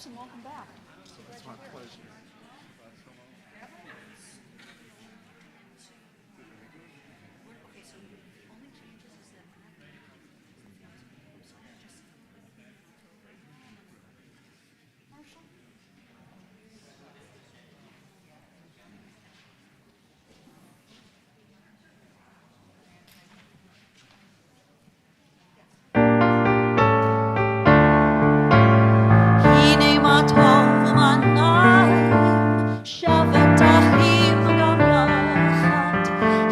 Gibson, welcome back. It's my pleasure. Okay, so the only changes is that Marshall? הנה מה טוב ומה נעים, שבת אחים גם יחד.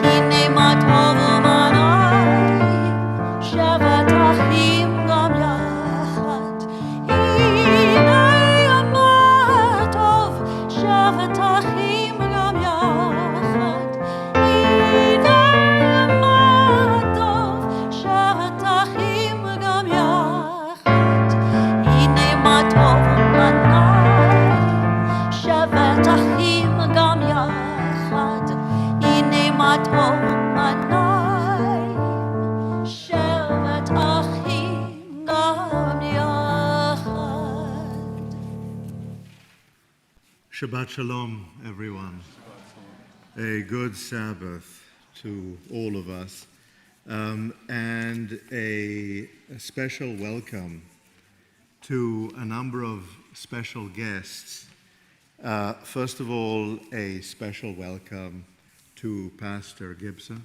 הנה מה טוב ומה נעים, שבת אחים גם יחד. הנה מה טוב, שבת אחים גם יחד. הנה מה טוב, שבת אחים גם יחד. הנה מה טוב ומה נעים, שבת אחים גם יחד. הנה מה טוב ומה נעים, שבת אחים גם יחד. Shabbat Shalom, everyone. A good Sabbath to all of us, and a special welcome to a number of special guests. First of all, a special welcome to Pastor Gibson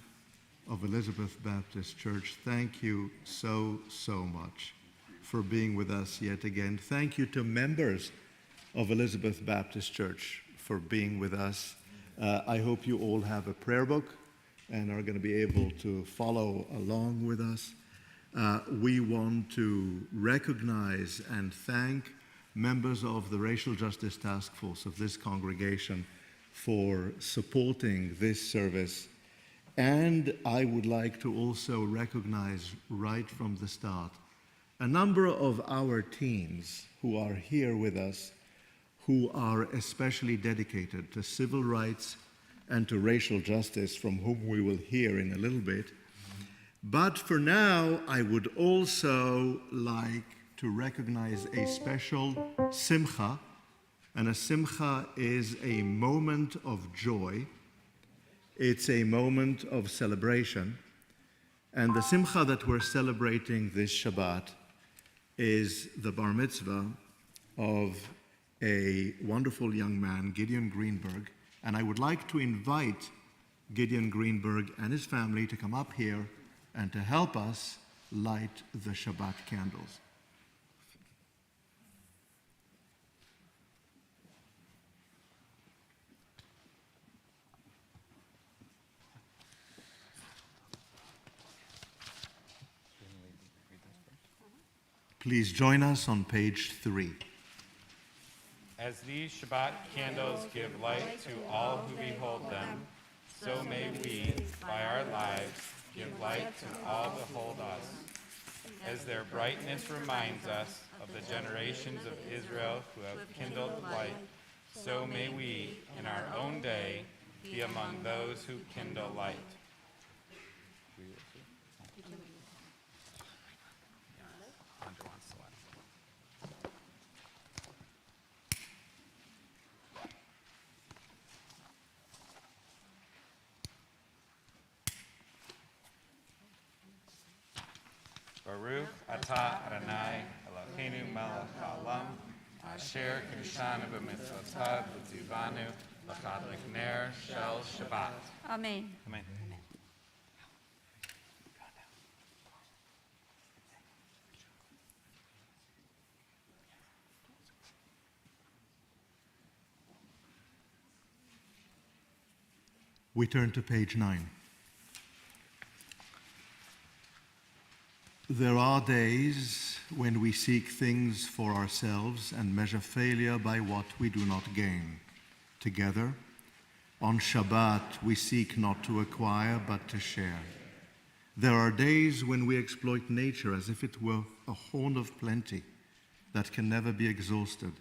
of Elizabeth Baptist Church. Thank you so much for being with us yet again. Thank you to members of Elizabeth Baptist Church for being with us. I hope you all have a prayer book and are going to be able to follow along with us. We want to recognize and thank members of the Racial Justice Task Force of this congregation for supporting this service. And I would like to also recognize right from the start a number of our teams who are here with us, who are especially dedicated to civil rights and to racial justice, from whom we will hear in a little bit. But for now, I would also like to recognize a special simcha, and a simcha is a moment of joy. It's a moment of celebration, and the simcha that we're celebrating this Shabbat is the bar mitzvah of a wonderful young man, Gideon Greenberg, and I would like to invite Gideon Greenberg and his family to come up here and to help us light the Shabbat candles. Please join us on page 3. As these Shabbat candles give light to all who behold them, so may we, by our lives, give light to all who behold us. As their brightness reminds us of the generations of Israel who have kindled light, so may we, in our own day, be among those who kindle light. Baruch atah Adonai Eloheinu melech haolam asher kiddushanu b'mitzvotav v'tzivanu l'chadlik ner shel Shabbat. Amen. Amen. We turn to page 9. There are days when we seek things for ourselves and measure failure by what we do not gain. Together, on Shabbat, we seek not to acquire but to share. There are days when we exploit nature as if it were a horn of plenty that can never be exhausted.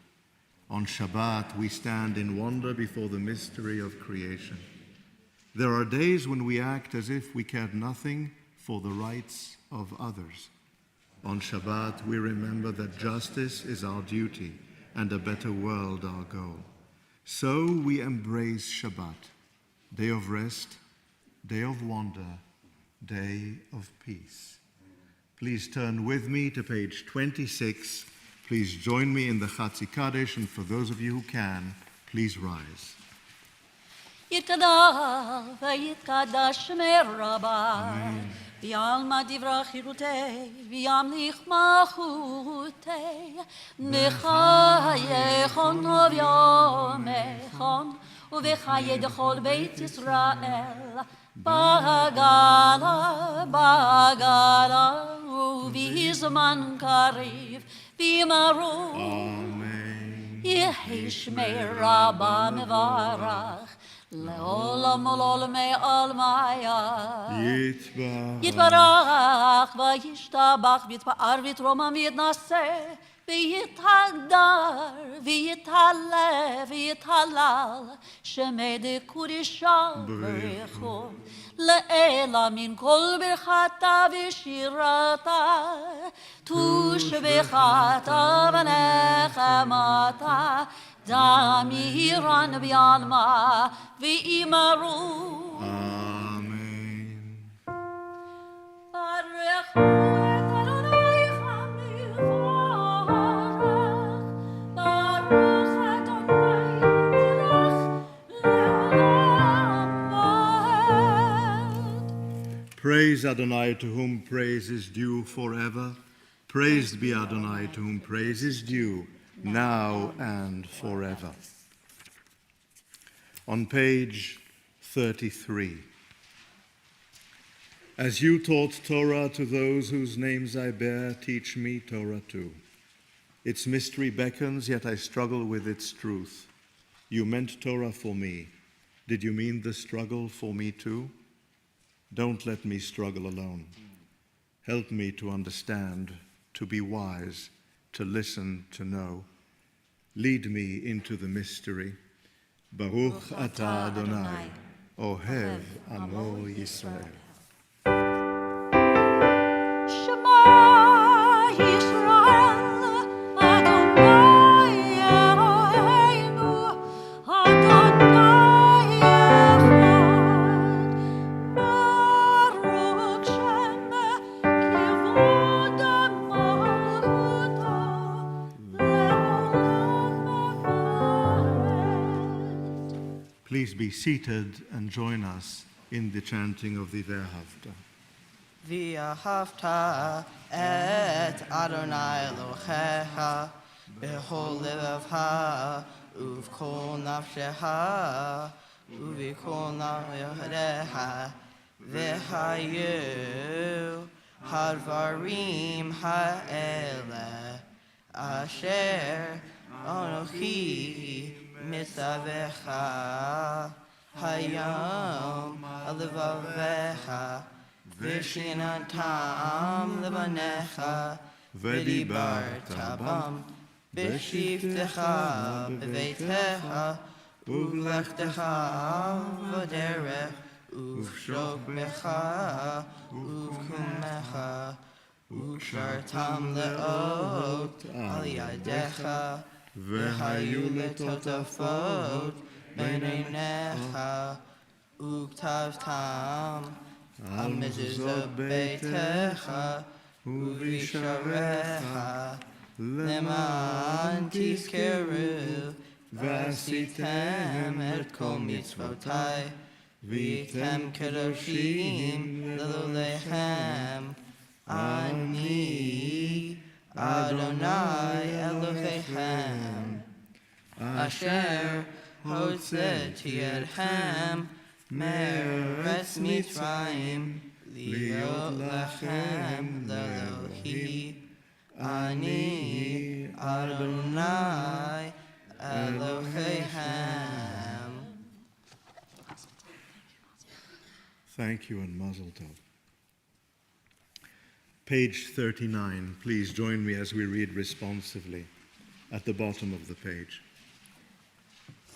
On Shabbat, we stand in wonder before the mystery of creation. There are days when we act as if we cared nothing for the rights of others. On Shabbat, we remember that justice is our duty, and a better world our goal. So we embrace Shabbat, day of rest, day of wonder, day of peace. Please turn with me to page 26. Please join me in the Chatzi Kaddish, and for those of you who can, please rise. יתגדל ויתקדש מרבה, ויעלמא דברי חירותי, וימליך מלכותי, בחייכון וביומכון, ובחיי דכל בית ישראל, בגלה, בגלה, ובזמן קריב, בימרו. Amen. יהי שמי רבה מברך, לעולם ולעולמי עולמיה. יתברך וישתבח ויתפאר ויתרומם ויתנשא ויתהדר ויתהלל ויתהלל שמי דקודשא ברכו לאלה מן כל ברכתה ושירתה תושבחתה ונחמתה דמירן ביעלמה ואימרו. Amen. ברכו את אדוני המבורך, ברוך אדוני המלך לעולם ועד. Praise Adonai, to whom praise is due forever. Praised be Adonai, to whom praise is due, now and forever. On page 33. As you taught Torah to those whose names I bear, teach me Torah too. Its mystery beckons, yet I struggle with its truth. You meant Torah for me. Did you mean the struggle for me too? Don't let me struggle alone. Help me to understand, to be wise, to listen, to know. Lead me into the mystery. Baruch atah Adonai, Ohev Amo Yisrael. Shema Yisrael, Adonai Eloheinu, Adonai Echad. Baruch Shem Kivod Malchuto, Le'olam Va'ed. Please be seated and join us in the chanting of the Ve'ahavta. ואהבת את אדוני אלוהיך בכל לבבך ובכל נפשך ובכל ידיך והיו הדברים האלה אשר אנוכי מצווך היום על לבביך ושננתם לבניך ודיברת בם בשבתך בביתך ובלכתך בדרך ובשוכבך ובקומך וקשרתם לאות על ידיך והיו לטוטפות בין עיניך וכתבתם על מזוזות ביתך ובשעריך למען תזכרו ועשיתם את כל מצוותיי והייתם קדושים לאלוהיכם אני אדוני אלוהיכם אשר הוצאתי אתכם מארץ מצרים להיות לכם לאלוהי אני אדוני אלוהיכם. Thank you and Mazel Tov. Page 39. Please join me as we read responsively at the bottom of the page.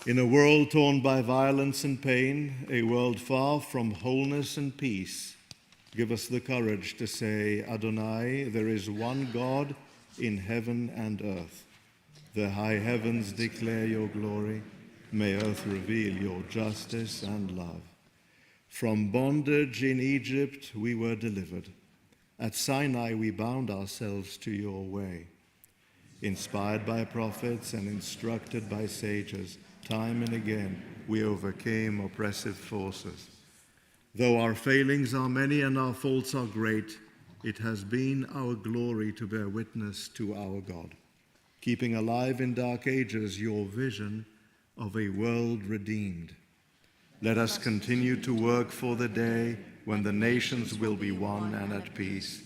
In a world torn by violence and pain, a world far from wholeness and peace, give us the courage to say, Adonai, there is one God in heaven and earth. The high heavens declare your glory. May earth reveal your justice and love. From bondage in Egypt we were delivered. At Sinai we bound ourselves to your way. Inspired by prophets and instructed by sages, time and again we overcame oppressive forces. Though our failings are many and our faults are great, it has been our glory to bear witness to our God, keeping alive in dark ages your vision of a world redeemed. Let us continue to work for the day when the nations will be one and at peace.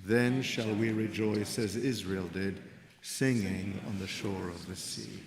Then shall we rejoice as Israel did, singing on the shore of the sea.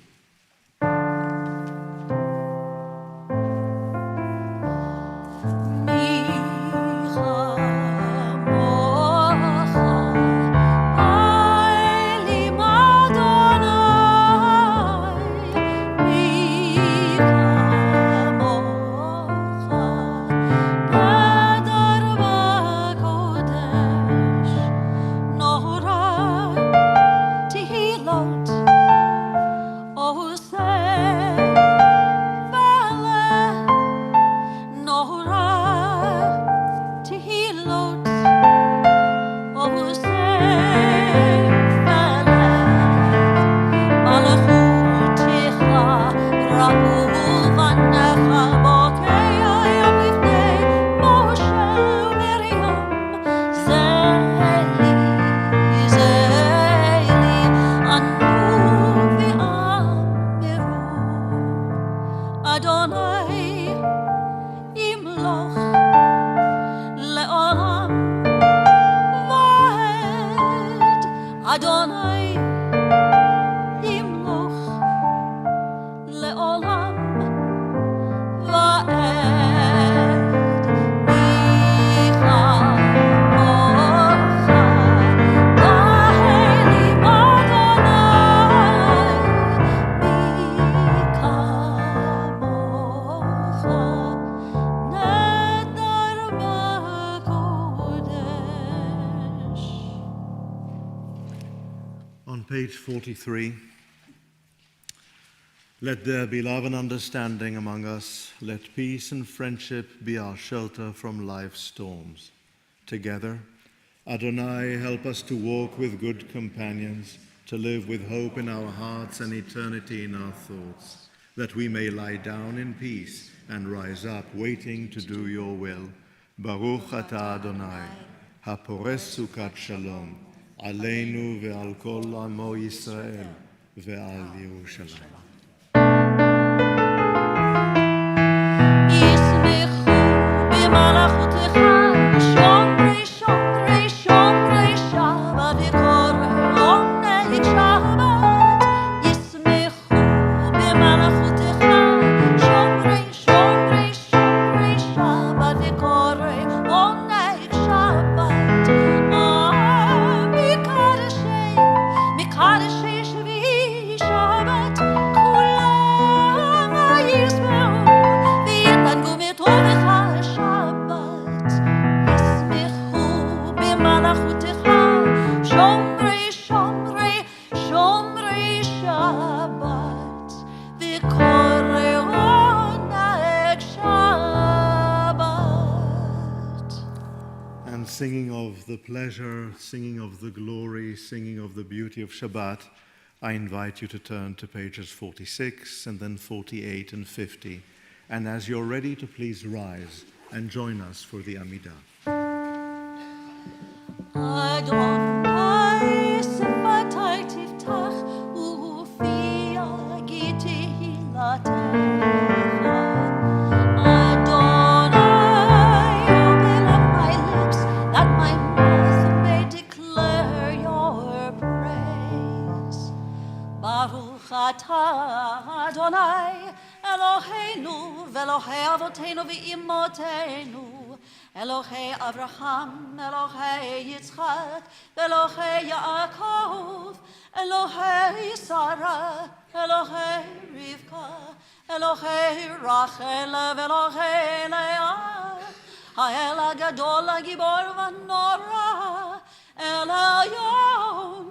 On page 43, let there be love and understanding among us. Let peace and friendship be our shelter from life's storms. Together, Adonai, help us to walk with good companions, to live with hope in our hearts and eternity in our thoughts, that we may lie down in peace and rise up, waiting to do your will. Baruch atah Adonai, hapores sukat shalom, עלינו ועל כל עמו ישראל ועל ירושלים. Singing of the pleasure, singing of the glory, singing of the beauty of Shabbat, I invite you to turn to pages 46 and then 48 and 50. And as you're ready to please rise and join us for the Amidah. Adonai sifatai tiftach ufi agiti hilatecha. Adonai, Eloheinu, Velohei Avotenu v'Imotenu, Elohei Avraham, Elohei Yitzchak, Elohei Yaakov, Elohei Sarah, Elohei Rivka, Elohei Rachel, Elohei Leah, Ha'el HaGadol HaGibor v'Nora, El Elyon,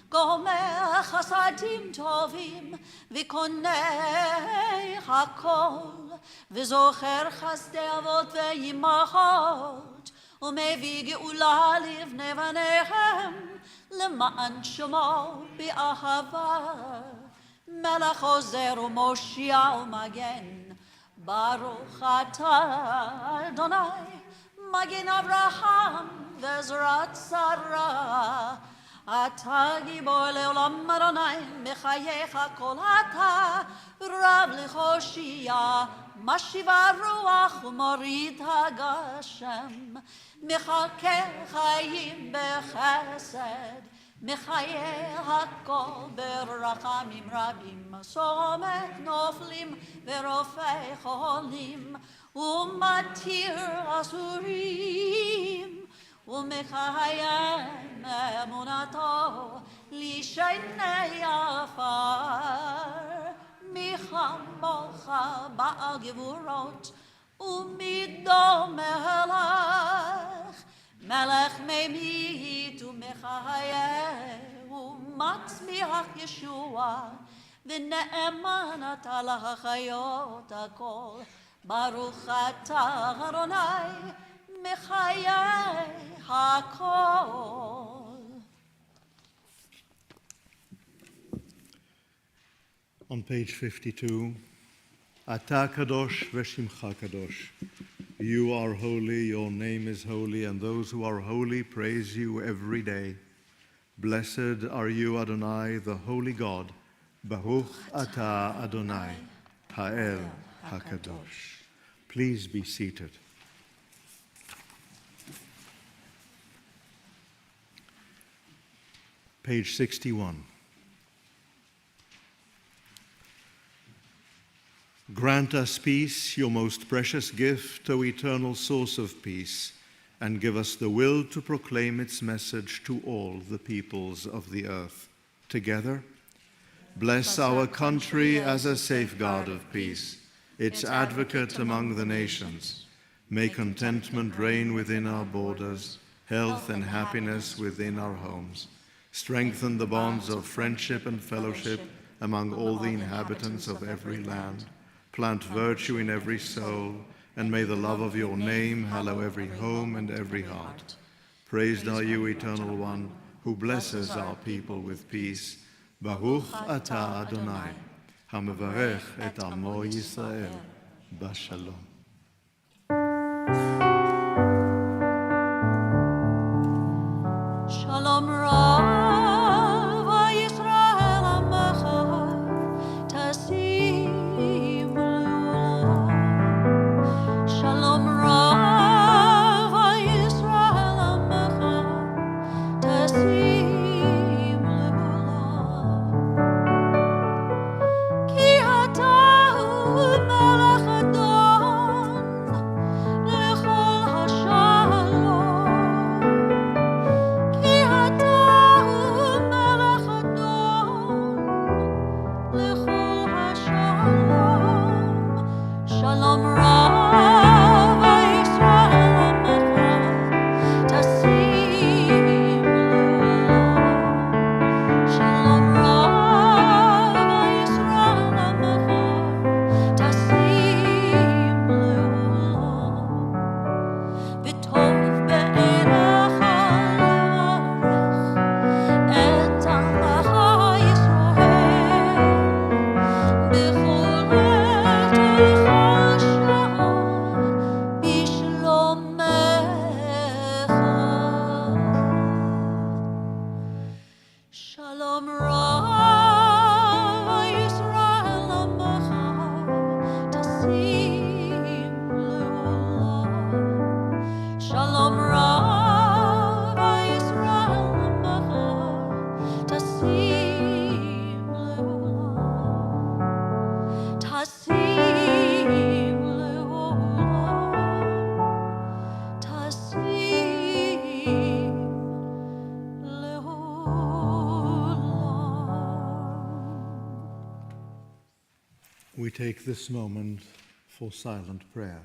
Gomer Chasai ילדים טובים וקונה הכל וזוכר חסדי אבות ואימהות ומביא גאולה לבני בניהם למען שמו באהבה מלך עוזר ומושיע ומגן ברוך אתה אדוני מגן אברהם ועזרת שרה אתה גיבור לעולם אדוני מחייך כל אתה רב להושיע משיב הרוח ומוריד הגשם מחכה חיים בחסד מחיה הכל ברחמים רבים סומך נופלים ורופא חולים ומתיר אסורים ומקיים אמונתו לשני עפר מחמוך בעל גבורות ומידו מלך ממית ומחיה ומצמיח ישוע ונאמן אתה להחיות הכל ברוך אתה אדוני מחיי הכל. On page 52, Ata Kadosh Veshimcha Kadosh. You are holy, your name is holy, and those who are holy praise you every day. Blessed are you, Adonai, the holy God. Baruch Ata Adonai, Ha'el HaKadosh. Please be seated. Page 61. Grant us peace, your most precious gift, O eternal source of peace, and give us the will to proclaim its message to all the peoples of the earth. Together, bless our country as a safeguard of peace, its advocate among the nations. May contentment reign within our borders, health and happiness within our homes. Strengthen the bonds of friendship and fellowship among all the inhabitants of every land. Plant virtue in every soul, and may the love of your name hallow every home and every heart. Praised are you, Eternal One, who blesses our people with peace. Baruch Ata Adonai, HaMevarech et Amo Yisrael, Bashalom. Shalom Rav Yisrael Amecha Tasim Le'olam. Shalom Rav Yisrael Amecha Tasim Le'olam. Ki ata hu melech adon lechol hashalom. Shalom Rav Yisrael Amecha Tasim Le'olam. Shalom Rav Yisrael Amecha Tasim Le'olam. V'tov be'enecha levarech et Amcha Yisrael b'chol עת ובכל שעה בשלומך. Shalom Rav Yisrael Amecha Tasim Le'olam. Shalom Rav Yisrael Amecha Tasim Le'olam. Tasim Le'olam. Tasim Le'olam. We take this moment for silent prayer.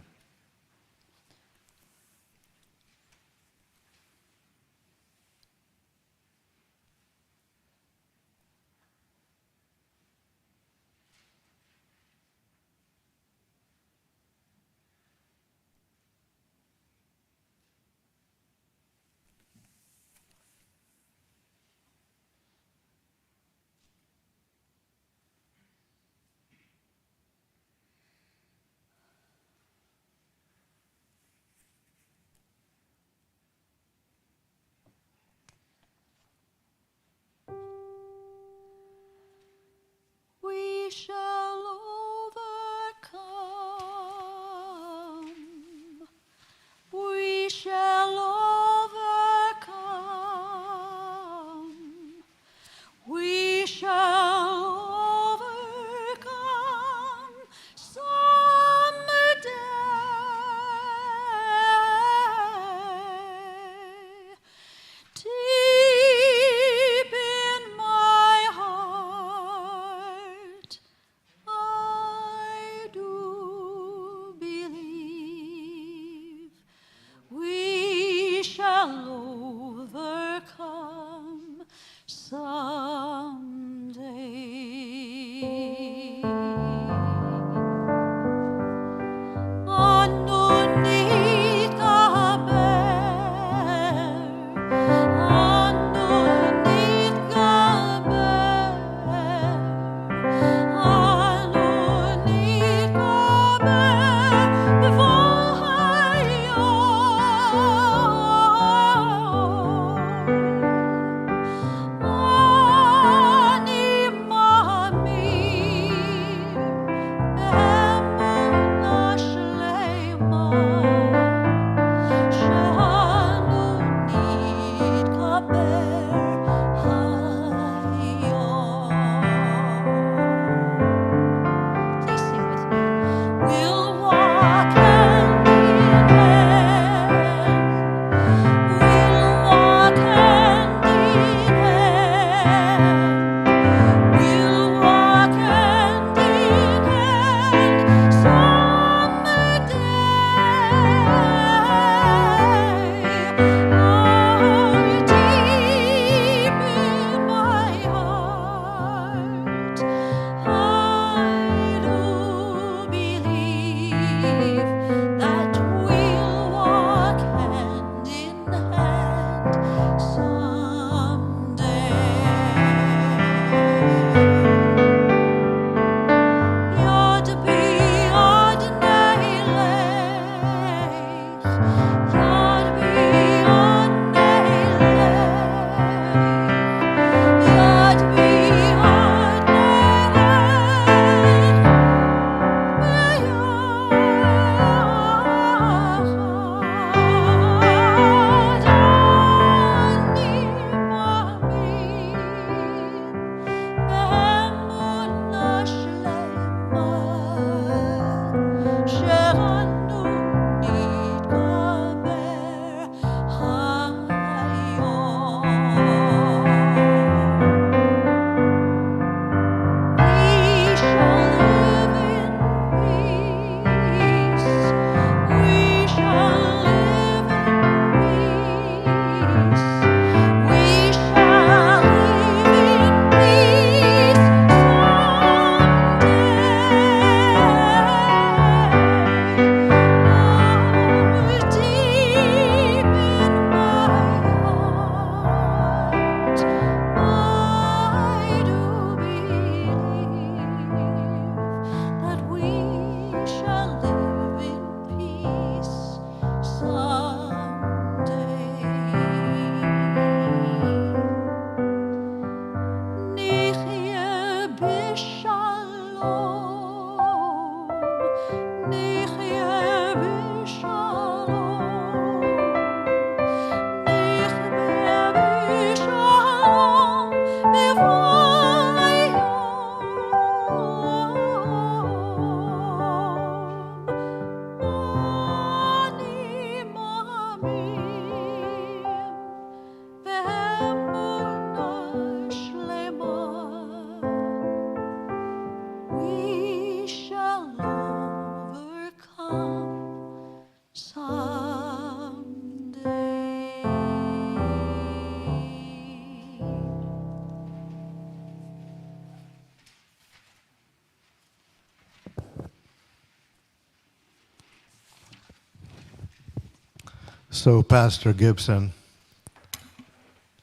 So, Pastor Gibson,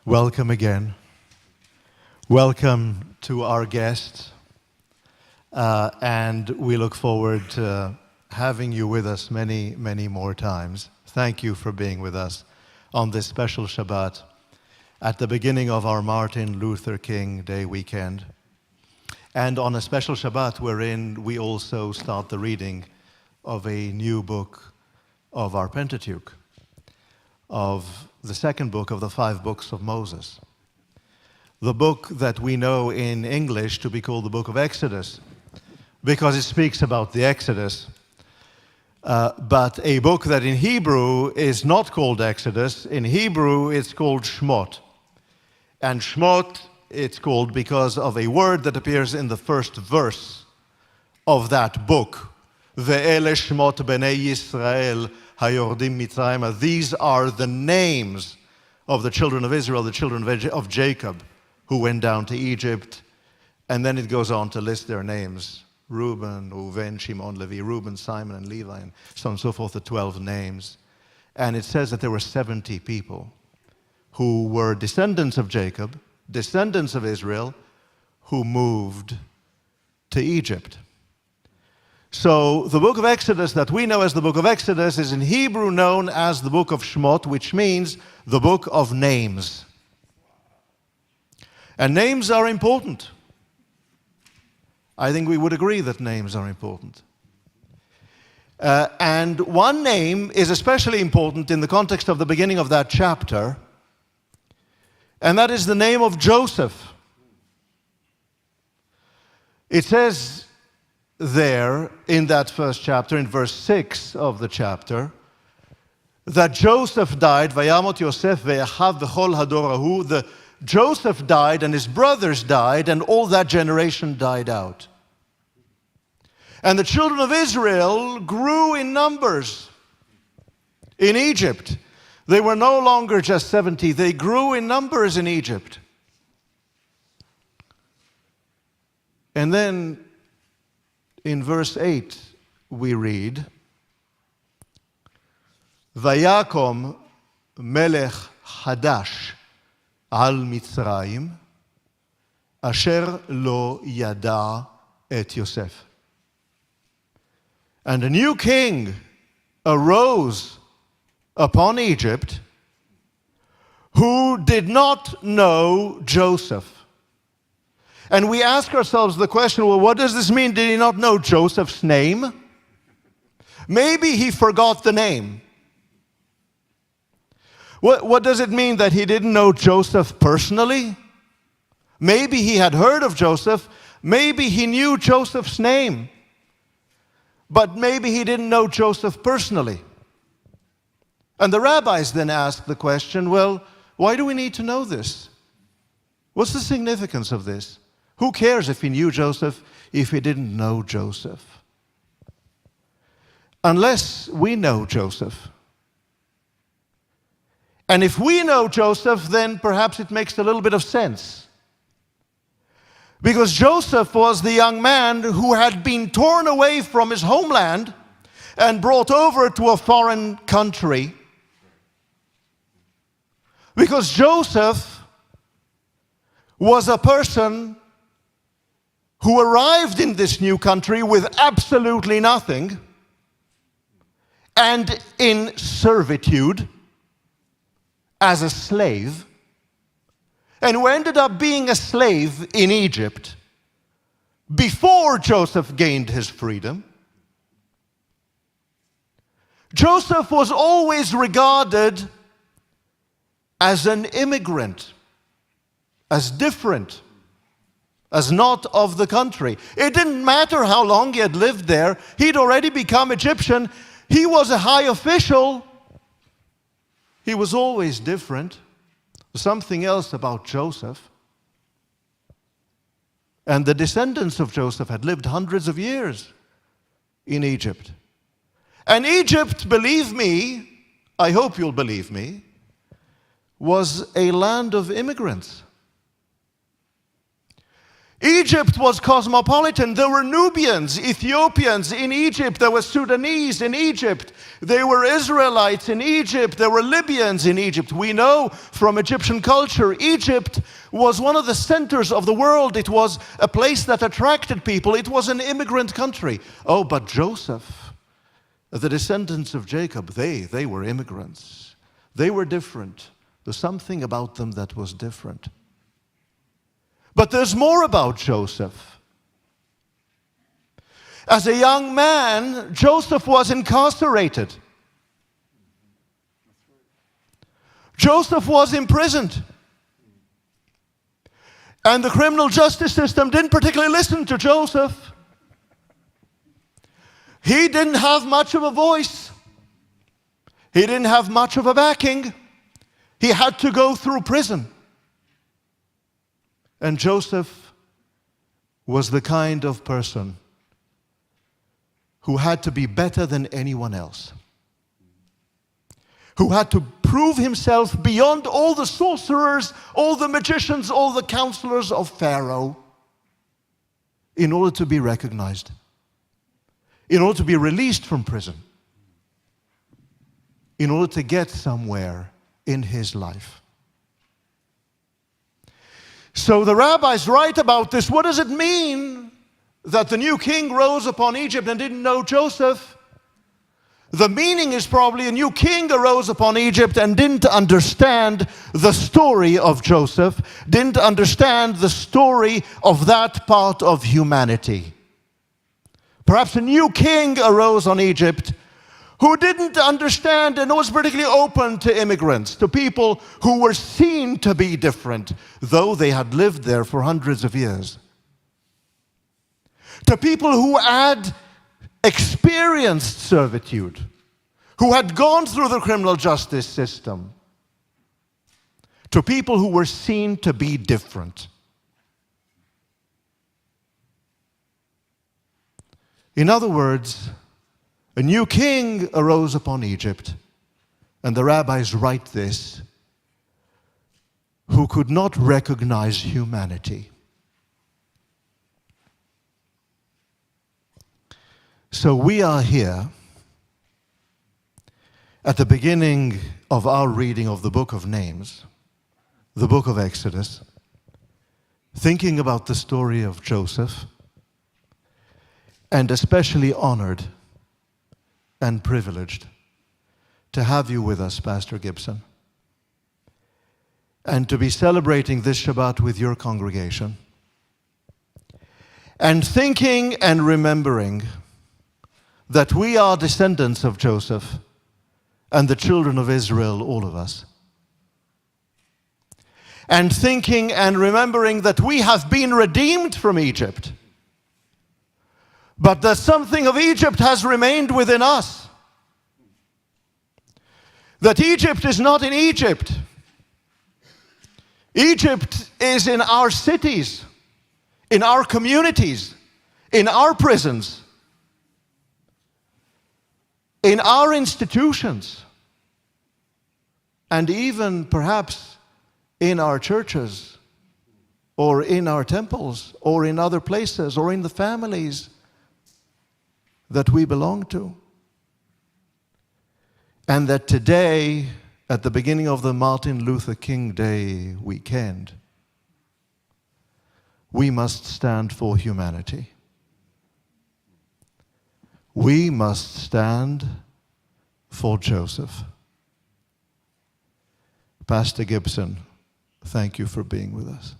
welcome again. Welcome to our guests. And we look forward to having you with us many, many more times. Thank you for being with us on this special Shabbat at the beginning of our Martin Luther King Day weekend. And on a special Shabbat wherein we also start the reading of a new book of our Pentateuch, of the second book of the 5 books of Moses. The book that we know in English to be called the book of Exodus, because it speaks about the Exodus, but a book that in Hebrew is not called Exodus. In Hebrew, it's called Shmot. And Shmot, it's called because of a word that appears in the first verse of that book. Ve'ele Shmot b'nei Yisrael hayordim mitzrayma. These are the names of the children of Israel, the children of Jacob, who went down to Egypt. And then it goes on to list their names. Reuben, Reuven, Shimon, Levi, Reuben, Simon, and Levi, and so on and so forth, the 12 names. And it says that there were 70 people who were descendants of Jacob, descendants of Israel, who moved to Egypt. So the book of Exodus that we know as the book of Exodus is in Hebrew known as the book of Shemot, which means the book of names. And names are important. I think we would agree that names are important. And one name is especially important in the context of the beginning of that chapter, and that is the name of Joseph. It says there in that first chapter, in verse 6 of the chapter, that Joseph died, Vayamot Yosef ve'achav v'chol hador hahu. Joseph died and his brothers died and all that generation died out. And the children of Israel grew in numbers in Egypt. They were no longer just 70, they grew in numbers in Egypt. And then in verse 8 we read, Vayakom melech hadash al Mitzrayim asher lo yada et Yosef. And a new king arose upon Egypt who did not know Joseph. And we ask ourselves the question, well, what does this mean? Did he not know Joseph's name? Maybe he forgot the name. What does it mean that he didn't know Joseph personally? Maybe he had heard of Joseph. Maybe he knew Joseph's name. But maybe he didn't know Joseph personally. And the rabbis then asked the question, well, why do we need to know this? What's the significance of this? Who cares if he knew Joseph, if he didn't know Joseph? Unless we know Joseph. And if we know Joseph, then perhaps it makes a little bit of sense. Because Joseph was the young man who had been torn away from his homeland and brought over to a foreign country. Because Joseph was a person who arrived in this new country with absolutely nothing and in servitude as a slave, and who ended up being a slave in Egypt before Joseph gained his freedom. Joseph was always regarded as an immigrant, as different, as not of the country. It didn't matter how long he had lived there. He'd already become Egyptian. He was a high official. He was always different. Something else about Joseph. And the descendants of Joseph had lived hundreds of years in Egypt. And Egypt, believe me, I hope you'll believe me, was a land of immigrants. Egypt was cosmopolitan. There were Nubians, Ethiopians in Egypt. There were Sudanese in Egypt. There were Israelites in Egypt. There were Libyans in Egypt. We know from Egyptian culture, Egypt was one of the centers of the world. It was a place that attracted people. It was an immigrant country. Oh, but Joseph, the descendants of Jacob, they were immigrants. They were different. There's something about them that was different. But there's more about Joseph. As a young man, Joseph was incarcerated. Joseph was imprisoned. And the criminal justice system didn't particularly listen to Joseph. He didn't have much of a voice. He didn't have much of a backing. He had to go through prison. And Joseph was the kind of person who had to be better than anyone else, who had to prove himself beyond all the sorcerers, all the magicians, all the counselors of Pharaoh in order to be recognized, in order to be released from prison, in order to get somewhere in his life. So the rabbis write about this. What does it mean that the new king rose upon Egypt and didn't know Joseph? The meaning is probably a new king arose upon Egypt and didn't understand the story of Joseph, didn't understand the story of that part of humanity. Perhaps a new king arose on Egypt who didn't understand and was particularly open to immigrants, to people who were seen to be different, though they had lived there for hundreds of years. To people who had experienced servitude, who had gone through the criminal justice system. To people who were seen to be different. In other words, a new king arose upon Egypt, and the rabbis write this, who could not recognize humanity. So we are here at the beginning of our reading of the book of Names, the book of Exodus, thinking about the story of Joseph, and especially honored and privileged to have you with us, Pastor Gibson, and to be celebrating this Shabbat with your congregation, and thinking and remembering that we are descendants of Joseph and the children of Israel, all of us. And thinking and remembering that we have been redeemed from Egypt, but that something of Egypt has remained within us. That Egypt is not in Egypt. Egypt is in our cities, in our communities, in our prisons, in our institutions, and even perhaps in our churches, or in our temples, or in other places, or in the families that we belong to. And that today, at the beginning of the Martin Luther King Day weekend, we must stand for humanity. We must stand for Joseph. Pastor Gibson, thank you for being with us.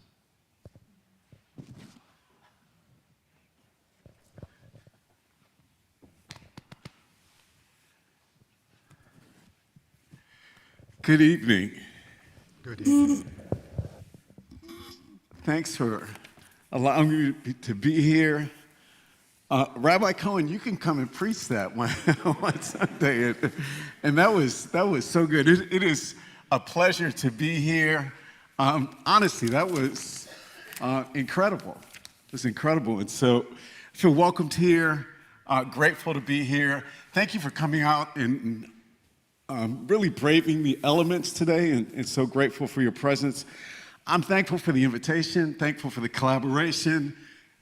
Good evening. Good evening. Thanks for allowing me to be here. Rabbi Cohen, you can come and preach that one Sunday, and that was so good. It is a pleasure to be here. Honestly, that was incredible. It was incredible, and so I feel welcomed here. Grateful to be here. Thank you for coming out and really braving the elements today, and so grateful for your presence. I'm thankful for the invitation, thankful for the collaboration,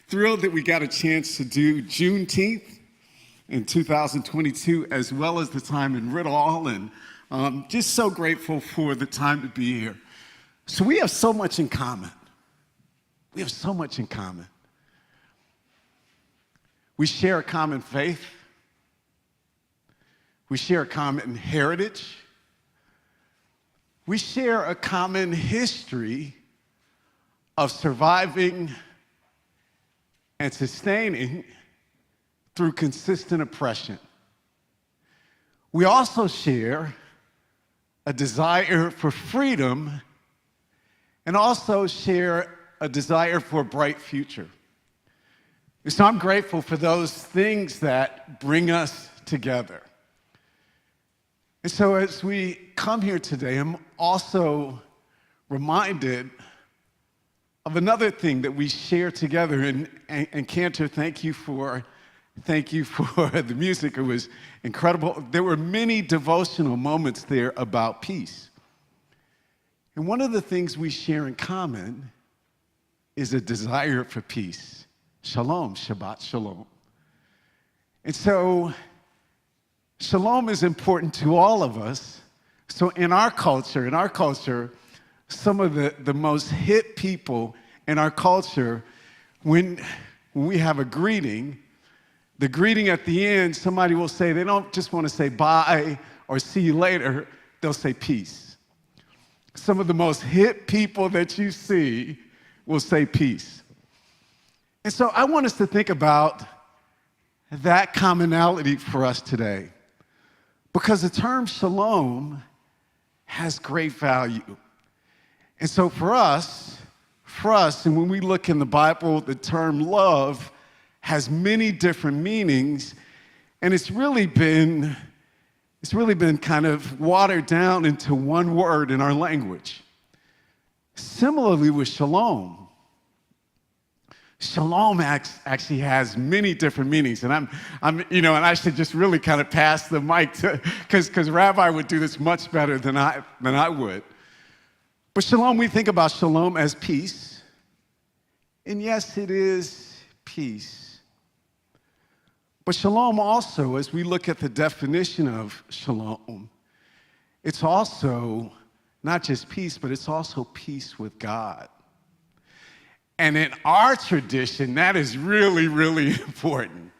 thrilled that we got a chance to do Juneteenth in 2022, as well as the time in Riddle, and just so grateful for the time to be here. So we have so much in common. We have so much in common. We share a common faith. We share a common heritage. We share a common history of surviving and sustaining through consistent oppression. We also share a desire for freedom and also share a desire for a bright future. And so I'm grateful for those things that bring us together. And so as we come here today, I'm also reminded of another thing that we share together. And Cantor, thank you for Thank you for the music. It was incredible. There were many devotional moments there about peace. And one of the things we share in common is a desire for peace. Shalom, Shabbat Shalom. And so, shalom is important to all of us. So in our culture, some of the most hit people in our culture, when we have a greeting, the greeting at the end, somebody will say, they don't just want to say bye or see you later, they'll say peace. Some of the most hit people that you see will say peace. And so I want us to think about that commonality for us today, because the term shalom has great value. And so for us, and when we look in the Bible, the term love has many different meanings, and it's really been kind of watered down into one word in our language. Similarly with shalom. Shalom actually has many different meanings, and and I should just really kind of pass the mic to, because Rabbi would do this much better than I would. But shalom, we think about shalom as peace, and yes, it is peace. But shalom also, as we look at the definition of shalom, it's also not just peace, but it's also peace with God. And in our tradition, that is really, really important.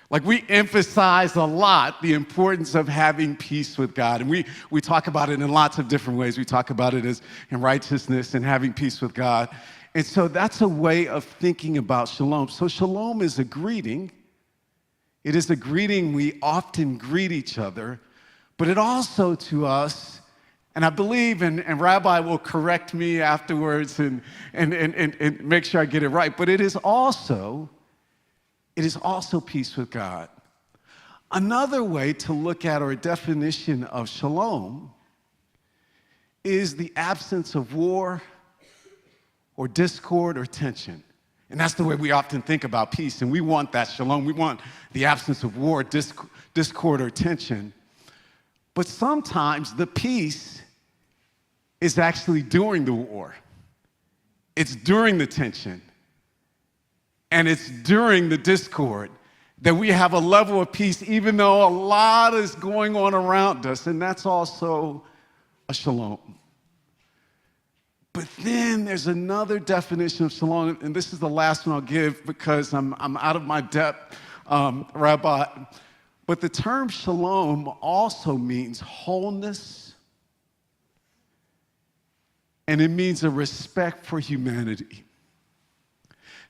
Like, we emphasize a lot the importance of having peace with God. And we talk about it in lots of different ways. We talk about it as in righteousness and having peace with God. And so that's a way of thinking about shalom. So shalom is a greeting. It is a greeting. We often greet each other, but it also to us, and I believe, and Rabbi will correct me afterwards and make sure I get it right, but it is also peace with God. Another way to look at, or a definition of shalom, is the absence of war or discord or tension. And that's the way we often think about peace, and we want that shalom. We want the absence of war, discord, or tension. But sometimes the peace is actually during the war. It's during the tension. And it's during the discord that we have a level of peace, even though a lot is going on around us, and that's also a shalom. But then there's another definition of shalom, and this is the last one I'll give because I'm out of my depth, Rabbi. But the term shalom also means wholeness, and it means a respect for humanity.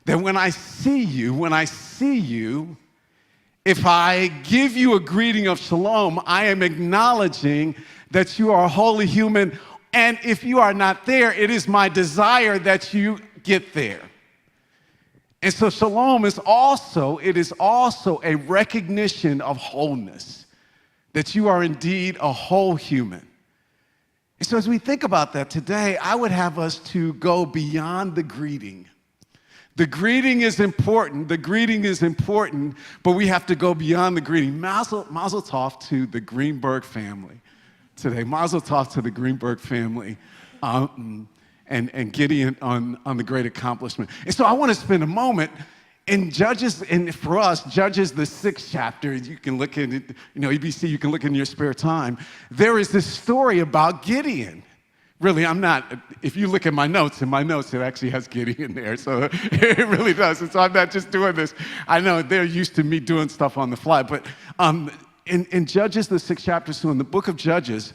That when I see you, if I give you a greeting of shalom, I am acknowledging that you are a holy human. And if you are not there, it is my desire that you get there. And so shalom is also a recognition of wholeness, that you are indeed a whole human. And so as we think about that today, I would have us to go beyond the greeting. The greeting is important, but we have to go beyond the greeting. Mazel tov to the Greenberg family today. Mazel tov to the Greenberg family and Gideon on the great accomplishment. And so I want to spend a moment in Judges, and for us, Judges, the 6th chapter. You can look in, EBC, you can look in your spare time. There is this story about Gideon. Really, if you look at my notes, it actually has Gideon there, so it really does. And so I'm not just doing this. I know they're used to me doing stuff on the fly, but in Judges, the 6th chapter, so in the book of Judges,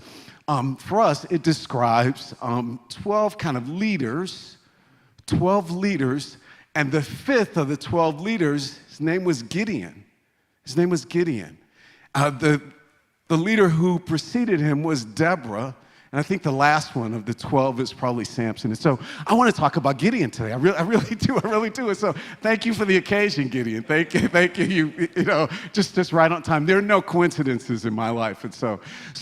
for us, it describes 12 kind of leaders, 12 leaders, and the 5th of the 12 leaders, his name was Gideon. The leader who preceded him was Deborah, and I think the last one of the 12 is probably Samson. And so I want to talk about Gideon today. I really do. And so thank you for the occasion, Gideon. Thank you. You just right on time. There are no coincidences in my life. And so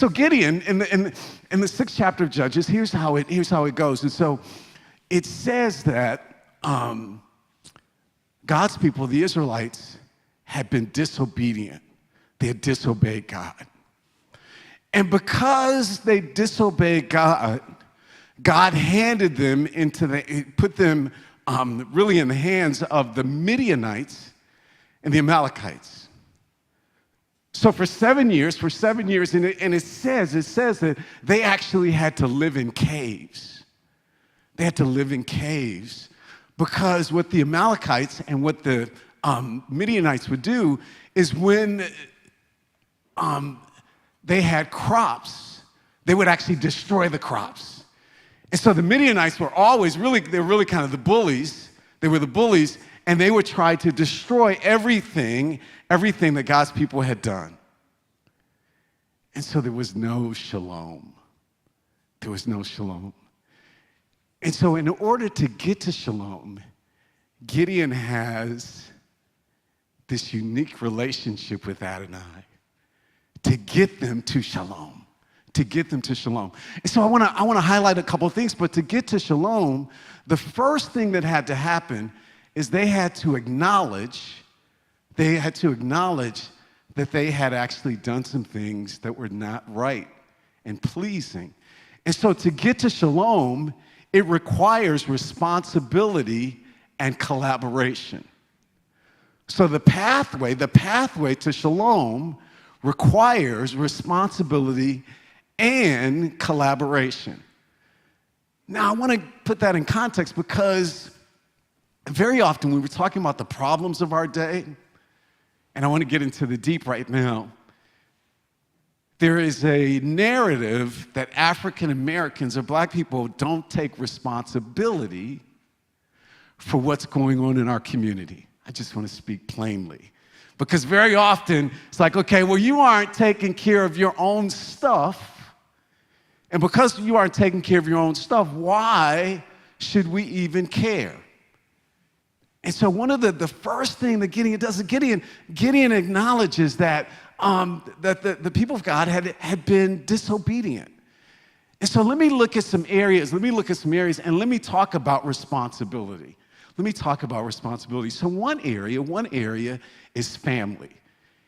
Gideon in the 6th chapter of Judges, here's how it goes. And so it says that God's people, the Israelites, had been disobedient. They had disobeyed God. And because they disobeyed God, God handed them put them really in the hands of the Midianites and the Amalekites. So for 7 years, and it says that they actually had to live in caves. They had to live in caves because what the Amalekites and what the Midianites would do is when they had crops, they would actually destroy the crops. And so the Midianites were always they were really kind of the bullies. They were the bullies, and they would try to destroy everything that God's people had done. And so there was no shalom. There was no shalom. And so in order to get to shalom, Gideon has this unique relationship with Adonai to get them to shalom, to get them to shalom. And so I want to highlight a couple of things, but to get to shalom, the first thing that had to happen is they had to acknowledge that they had actually done some things that were not right and pleasing. And so to get to shalom, it requires responsibility and collaboration. So the pathway to shalom requires responsibility and collaboration. Now, I want to put that in context because very often when we're talking about the problems of our day, and I want to get into the deep right now, there is a narrative that African Americans or black people don't take responsibility for what's going on in our community. I just want to speak plainly. Because very often, it's like, okay, well, you aren't taking care of your own stuff. And because you aren't taking care of your own stuff, why should we even care? And so one of the first thing that Gideon does is Gideon acknowledges that, the people of God had been disobedient. And so let me look at some areas, and let me talk about responsibility. So one area is family.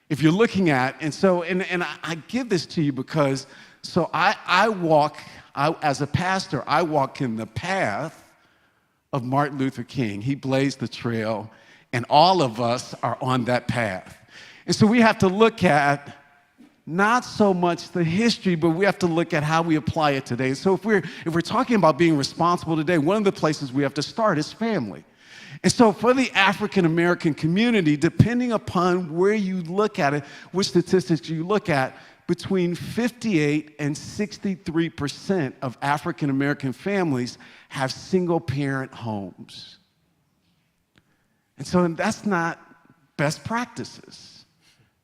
If you're looking at, and I give this to you because, so as a pastor, I walk in the path of Martin Luther King. He blazed the trail, and all of us are on that path. And so we have to look at not so much the history, but we have to look at how we apply it today. So if we're talking about being responsible today, one of the places we have to start is family. And so for the African American community, depending upon where you look at it, which statistics you look at, between 58 and 63% of African American families have single-parent homes. And so that's not best practices,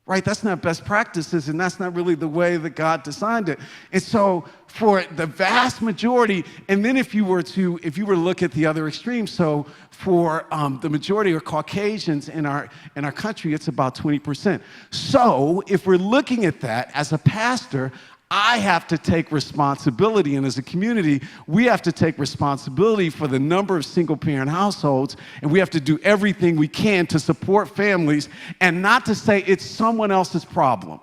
right? That's not best practices, and that's not really the way that God designed it. And so for the vast majority, and then if you were to look at the other extreme, so for the majority of Caucasians in our country, it's about 20%. So if we're looking at that, as a pastor, I have to take responsibility, and as a community, we have to take responsibility for the number of single-parent households, and we have to do everything we can to support families, and not to say it's someone else's problem.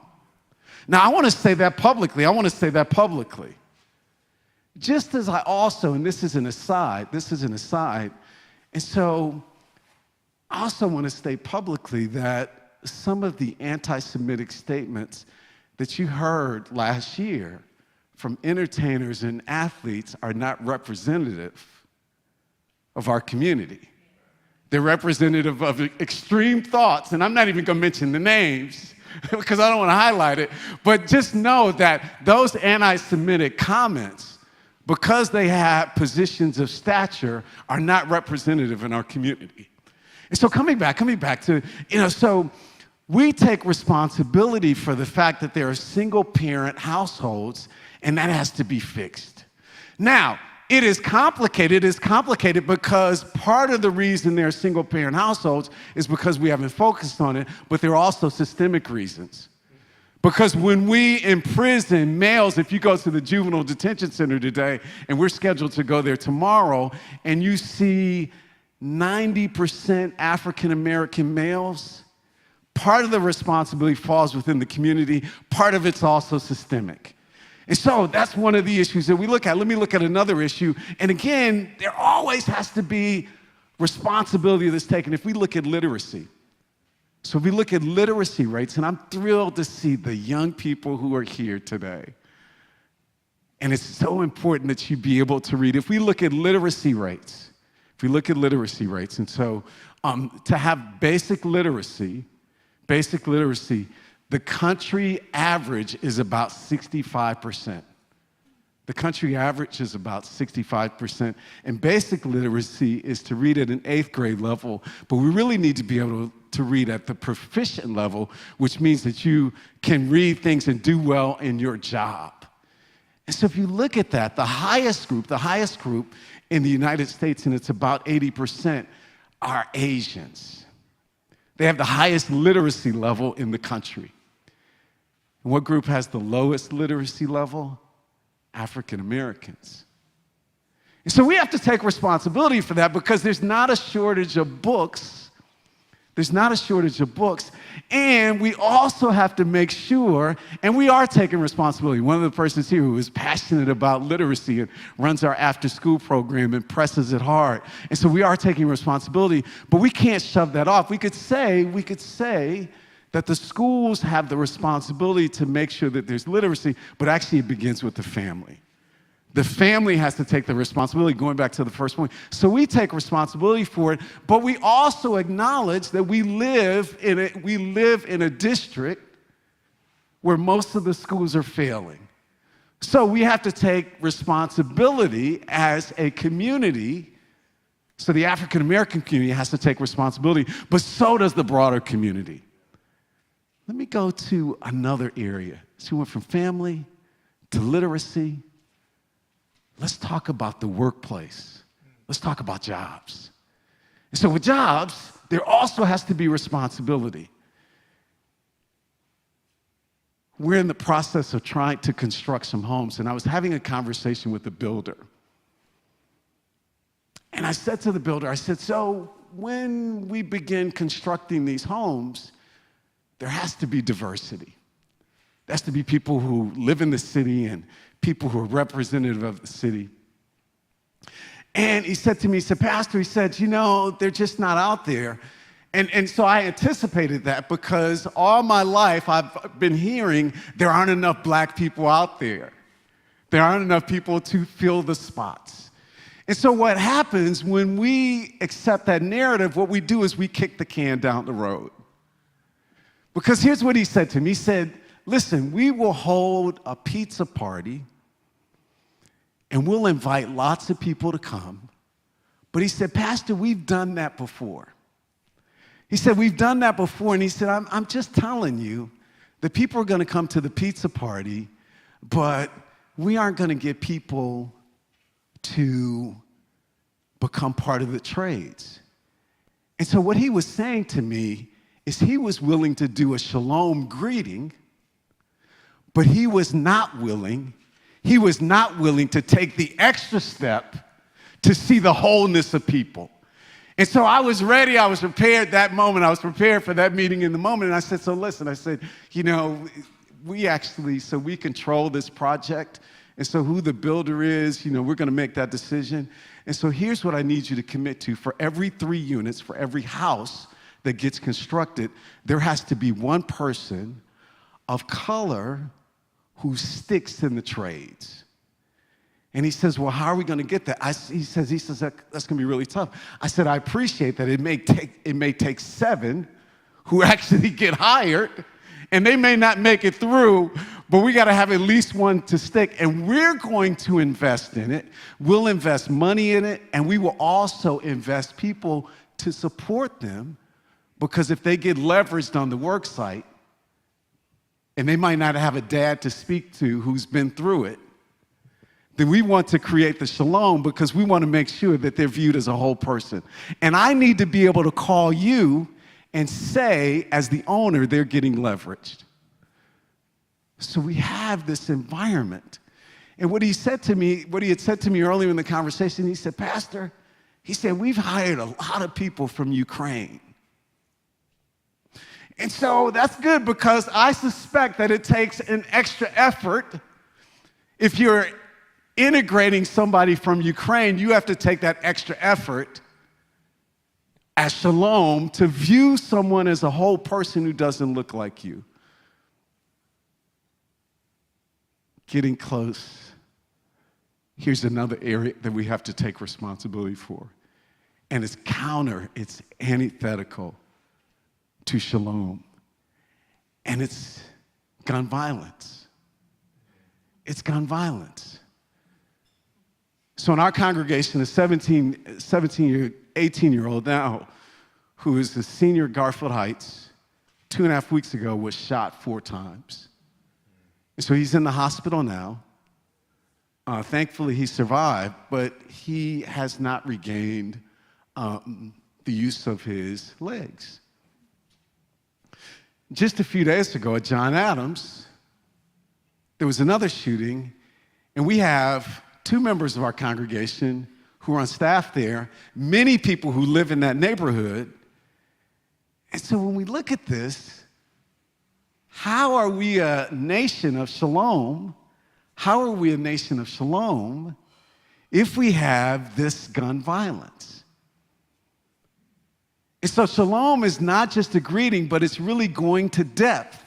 Now, I want to say that publicly. Just as I also, and this is an aside, and so I also want to state publicly that some of the anti-Semitic statements that you heard last year from entertainers and athletes are not representative of our community. They're representative of extreme thoughts, and I'm not even going to mention the names because I don't want to highlight it, but just know that those anti-Semitic comments, because they have positions of stature, are not representative in our community. And so coming back to, so we take responsibility for the fact that there are single-parent households, and that has to be fixed. Now, it is complicated because part of the reason there are single-parent households is because we haven't focused on it, but there are also systemic reasons. Because when we imprison males, if you go to the juvenile detention center today, and we're scheduled to go there tomorrow, and you see 90% African-American males, part of the responsibility falls within the community, part of it's also systemic. And so that's one of the issues that we look at. Let me look at another issue. And again, there always has to be responsibility that's taken. If we look at literacy, so if we look at literacy rates, and I'm thrilled to see the young people who are here today. And it's so important that you be able to read. If we look at literacy rates, and so to have basic literacy, the country average is about 65%. The country average is about 65%. And basic literacy is to read at an 8th grade level, but we really need to be able to read at the proficient level, which means that you can read things and do well in your job. And so if you look at that, the highest group in the United States, and it's about 80%, are Asians. They have the highest literacy level in the country. And what group has the lowest literacy level? African Americans. And so we have to take responsibility for that because there's not a shortage of books. And we also have to make sure, and we are taking responsibility. One of the persons here who is passionate about literacy and runs our after-school program and presses it hard. And so we are taking responsibility, but we can't shove that off. We could say that the schools have the responsibility to make sure that there's literacy, but actually it begins with the family. The family has to take the responsibility, going back to the first point. So we take responsibility for it, but we also acknowledge that we live in a district where most of the schools are failing. So we have to take responsibility as a community. So the African American community has to take responsibility, but so does the broader community. Let me go to another area. So we went from family to literacy. Let's talk about the workplace. Let's talk about jobs. And so with jobs, there also has to be responsibility. We're in the process of trying to construct some homes, and I was having a conversation with the builder. And I said to the builder, so when we begin constructing these homes, there has to be diversity. There has to be people who live in the city and people who are representative of the city. And he said to me, Pastor, they're just not out there. And so I anticipated that because all my life I've been hearing there aren't enough black people out there. There aren't enough people to fill the spots. And so what happens when we accept that narrative, what we do is we kick the can down the road. Because here's what he said to me. He said, listen, we will hold a pizza party and we'll invite lots of people to come. But he said, Pastor, we've done that before. He said, we've done that before. And he said, I'm just telling you that people are going to come to the pizza party, but we aren't going to get people to become part of the trades. And so what he was saying to me is he was willing to do a shalom greeting, but he was not willing to take the extra step to see the wholeness of people. And so I was ready, I was prepared that moment, I was prepared for that meeting in the moment, and I said, so listen, I said, we control this project, and so who the builder is, we're gonna make that decision. And so here's what I need you to commit to. For every 3 units, for every house that gets constructed, there has to be one person of color who sticks in the trades. And he says, well, how are we going to get that? He says that's going to be really tough. I said, I appreciate that. It may take 7 who actually get hired, and they may not make it through, but we got to have at least one to stick, and we're going to invest in it. We'll invest money in it, and we will also invest people to support them, because if they get leveraged on the work site, and they might not have a dad to speak to who's been through it, then we want to create the shalom because we want to make sure that they're viewed as a whole person. And I need to be able to call you and say, as the owner, they're getting leveraged. So we have this environment. And what he had said to me earlier in the conversation, he said, Pastor, we've hired a lot of people from Ukraine. And so that's good because I suspect that it takes an extra effort. If you're integrating somebody from Ukraine, you have to take that extra effort as Shalom to view someone as a whole person who doesn't look like you. Getting close. Here's another area that we have to take responsibility for. And it's antithetical to Shalom. And it's gun violence. It's gun violence. So in our congregation, a 18-year-old now, who is a senior at Garfield Heights, 2.5 weeks ago was shot 4 times. And so he's in the hospital now. Thankfully, he survived, but he has not regained the use of his legs. Just a few days ago at John Adams, there was another shooting, and we have 2 members of our congregation who are on staff there, many people who live in that neighborhood. And so when we look at this, how are we a nation of shalom? How are we a nation of shalom if we have this gun violence? And so shalom is not just a greeting, but it's really going to depth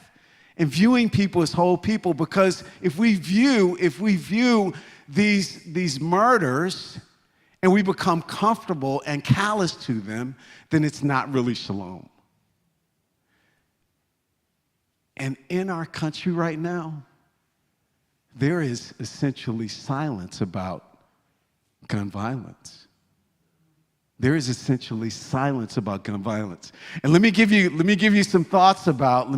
and viewing people as whole people, because if we view these murders and we become comfortable and callous to them, then it's not really shalom. And in our country right now, there is essentially silence about gun violence. There is essentially silence about gun violence. And let me give you some thoughts about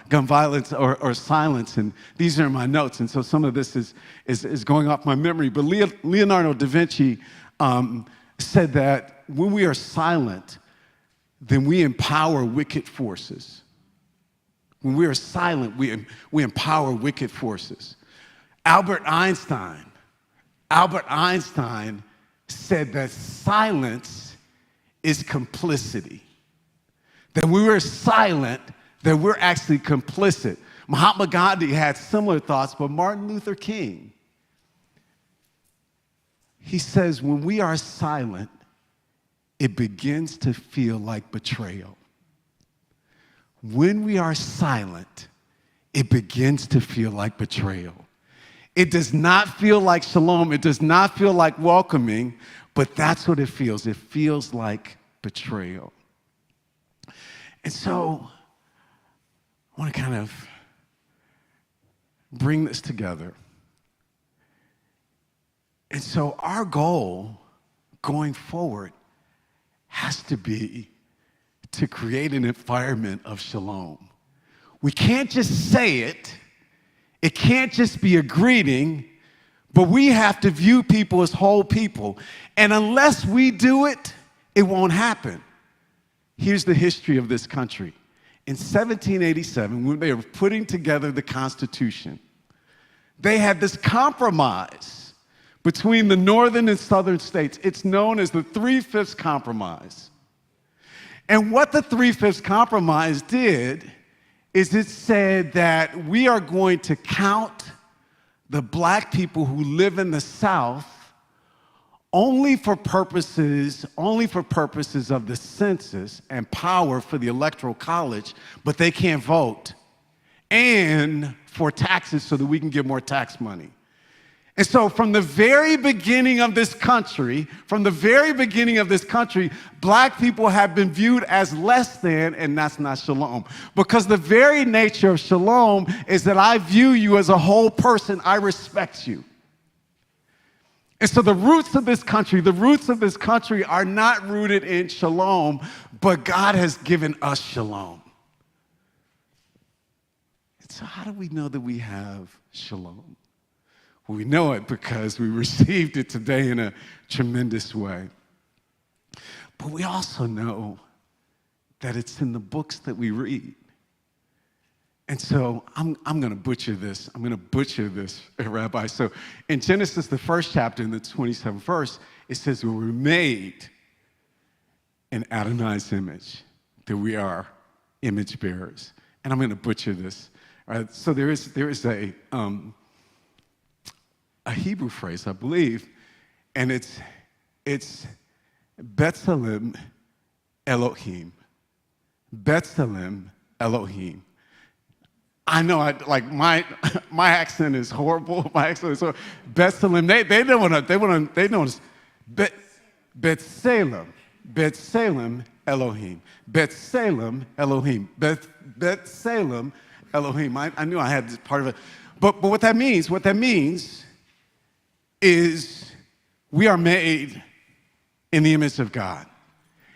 gun violence or silence. And these are my notes. And so some of this is going off my memory. But Leonardo da Vinci said that when we are silent, then we empower wicked forces. When we are silent, we empower wicked forces. Albert Einstein said that silence is complicity. That when we're silent, that we're actually complicit. Mahatma Gandhi had similar thoughts, but Martin Luther King, he says, when we are silent, it begins to feel like betrayal. When we are silent, it begins to feel like betrayal. It does not feel like shalom. It does not feel like welcoming, but that's what it feels. It feels like betrayal. And so I want to kind of bring this together. And so our goal going forward has to be to create an environment of shalom. We can't just say it. It can't just be a greeting, but we have to view people as whole people. And unless we do it, it won't happen. Here's the history of this country. In 1787, when they were putting together the Constitution, they had this compromise between the northern and southern states. It's known as the 3/5 Compromise. And what the 3/5 Compromise did is it said that we are going to count the black people who live in the South only for purposes of the census and power for the Electoral College, but they can't vote, and for taxes so that we can get more tax money. And so from the very beginning of this country, black people have been viewed as less than, and that's not shalom. Because the very nature of shalom is that I view you as a whole person, I respect you. And so the roots of this country are not rooted in shalom, but God has given us shalom. And so how do we know that we have shalom? Well, we know it because we received it today in a tremendous way. But we also know that it's in the books that we read. And so I'm going to butcher this. Rabbi. So in Genesis, the 1st chapter, in the 27th verse, it says we were made in Adonai's image, that we are image bearers. And I'm going to butcher this. All right, so there is a Hebrew phrase, I believe, and it's B'Tselem Elohim. B'Tselem Elohim. I know, my accent is horrible. My accent is horrible. B'Tselem. They know it's B'Tselem Elohim. B'Tselem Elohim. B'Tselem Elohim. I knew I had this part of it. But what that means is we are made in the image of God.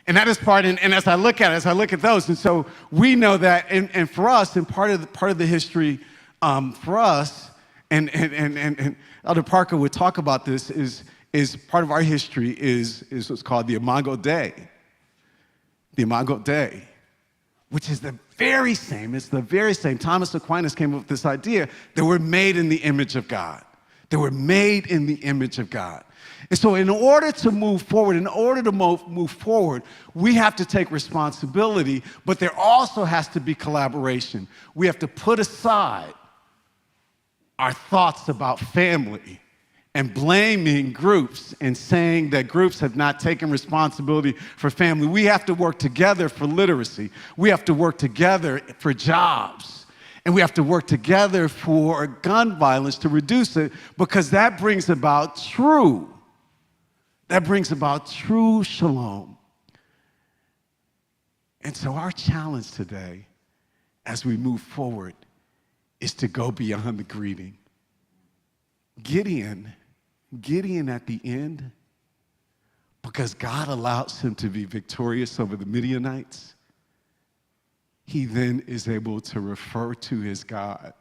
And that is part, and as I look at those, and so we know that, and for us, and part of the history for us, and Elder Parker would talk about this, is part of our history is what's called the Imago Dei. The Imago Dei, which is the very same, Thomas Aquinas came up with this idea that we're made in the image of God. That we're made in the image of God. And so in order to move forward, we have to take responsibility, but there also has to be collaboration. We have to put aside our thoughts about family and blaming groups and saying that groups have not taken responsibility for family. We have to work together for literacy. We have to work together for jobs. And we have to work together for gun violence to reduce it, because that brings about true shalom. And so our challenge today, as we move forward, is to go beyond the greeting. Gideon at the end, because God allows him to be victorious over the Midianites, he then is able to refer to his God.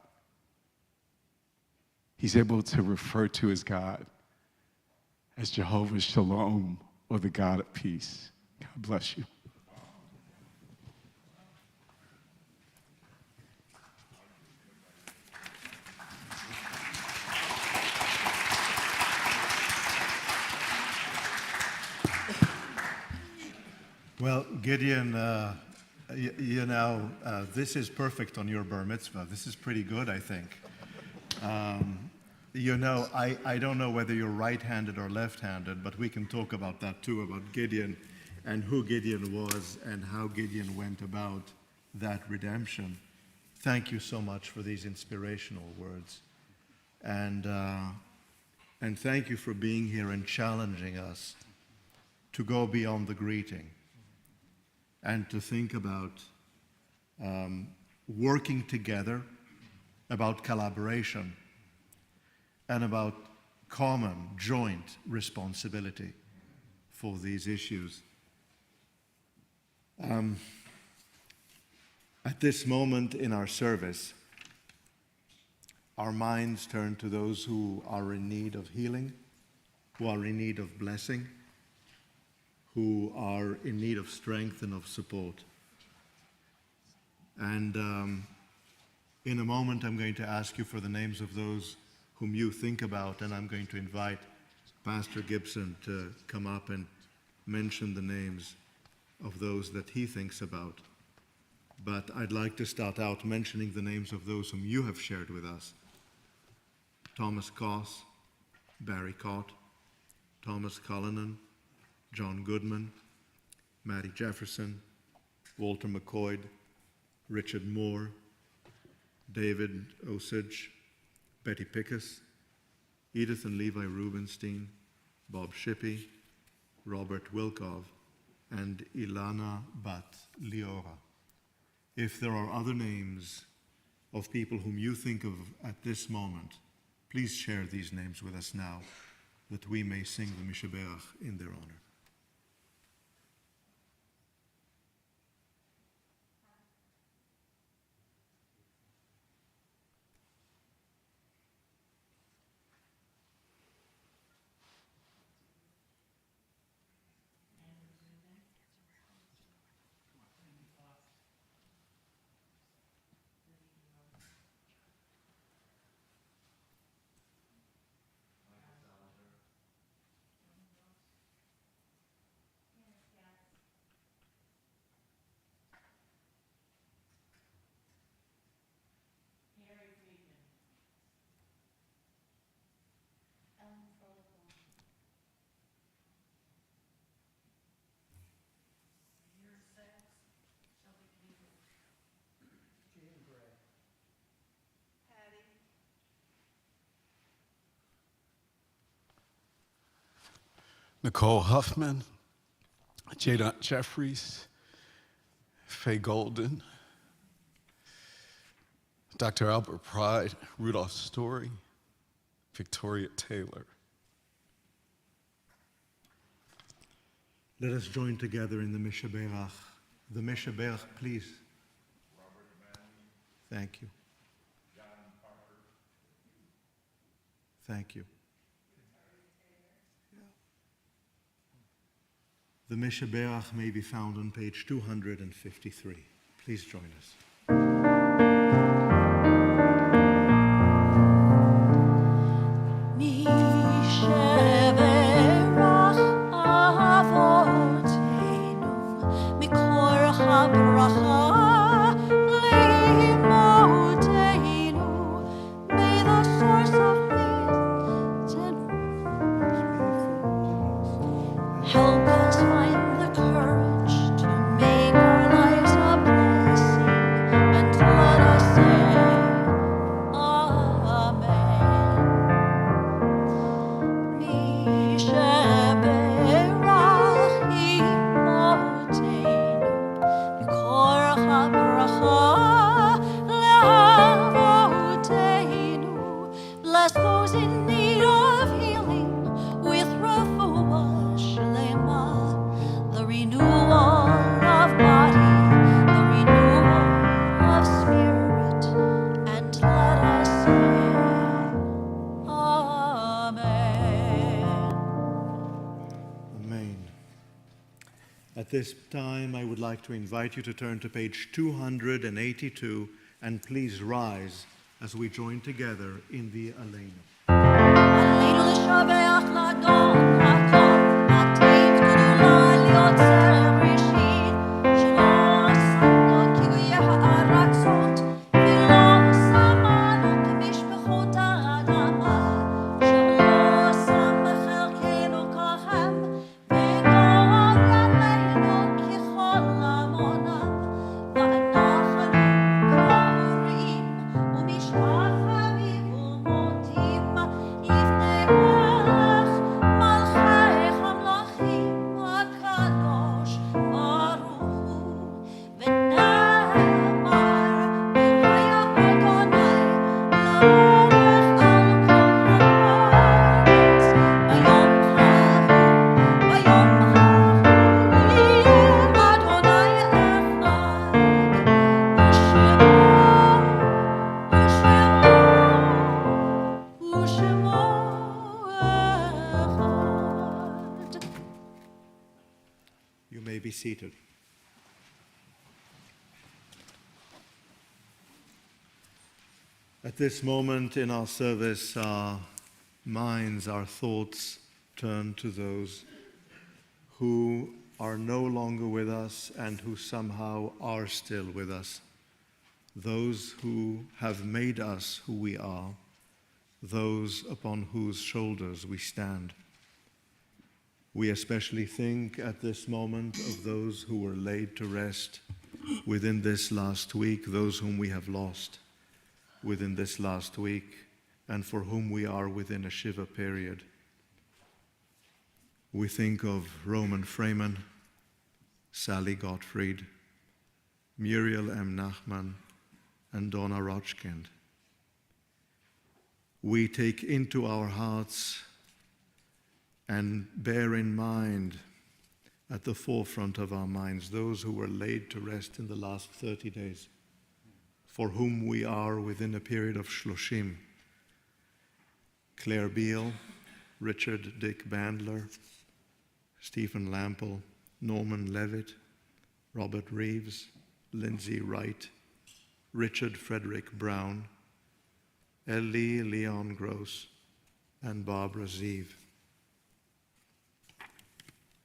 He's able to refer to his God as Jehovah Shalom, or the God of peace. God bless you. Well, Gideon, this is perfect on your bar mitzvah. This is pretty good, I think. I don't know whether you're right-handed or left-handed, but we can talk about that too, about Gideon and who Gideon was and how Gideon went about that redemption. Thank you so much for these inspirational words. And thank you for being here and challenging us to go beyond the greeting and to think about working together, about collaboration, and about common, joint responsibility for these issues. At this moment in our service, our minds turn to those who are in need of healing, who are in need of blessing, who are in need of strength and of support. And in a moment, I'm going to ask you for the names of those whom you think about, and I'm going to invite Pastor Gibson to come up and mention the names of those that he thinks about. But I'd like to start out mentioning the names of those whom you have shared with us. Thomas Koss, Barry Cott, Thomas Cullinan, John Goodman, Matty Jefferson, Walter McCoy, Richard Moore, David Osage, Betty Pickus, Edith and Levi Rubenstein, Bob Shippey, Robert Wilkov, and Ilana Bat Liora. If there are other names of people whom you think of at this moment, please share these names with us now, that we may sing the Mishaberach in their honor. Nicole Huffman, J. Jeffries, Faye Golden, Dr. Albert Pride, Rudolph Story, Victoria Taylor. Let us join together in the Mishaberach. The Mishaberach, please. Thank you. Thank you. The Mishaberach may be found on page 253. Please join us. Help us find the courage to make our lives a blessing, and let us say, Amen. Mishaberach imotenu, mikor habracha le'avotenu. Bless those in need of healing with refuah shlema, the renewal of body, the renewal of spirit, and let us say, Amen. Amen. At this time, I would like to invite you to turn to page 282 and please rise as we join together in the Aleinu. עלינו לשבח לאדון הכל, נתיב גדולה ליוצר בראשית, שלא עשנו כגויי הארצות, ולא שמנו כמשפחות האדמה, שלא שם בחלקנו כהם, וגואל ימינו ככל עמונם, ואנחנו קוראים ומשתחווים ומודים לפני מלך מלכי המלכים הקדוש ברוך הוא, ונאמר והיה אדוני למלך על כל הארץ, ביום ההוא יהיה אדוני אחד, ושמו אחד. You may be seated. At this moment in our service, our minds, our thoughts turn to those who are no longer with us and who somehow are still with us. Those who have made us who we are, those upon whose shoulders we stand. We especially think at this moment of those who were laid to rest within this last week, those whom we have lost within this last week, and for whom we are within a Shiva period. We think of Roman Freeman, Sally Gottfried, Muriel M. Nachman, and Donna Rochkind. We take into our hearts and bear in mind, at the forefront of our minds, those who were laid to rest in the last 30 days, for whom we are within a period of Shloshim. Claire Beale, Richard Dick Bandler, Stephen Lample, Norman Levitt, Robert Reeves, Lindsay Wright, Richard Frederick Brown, Ellie Leon Gross, and Barbara Zeev.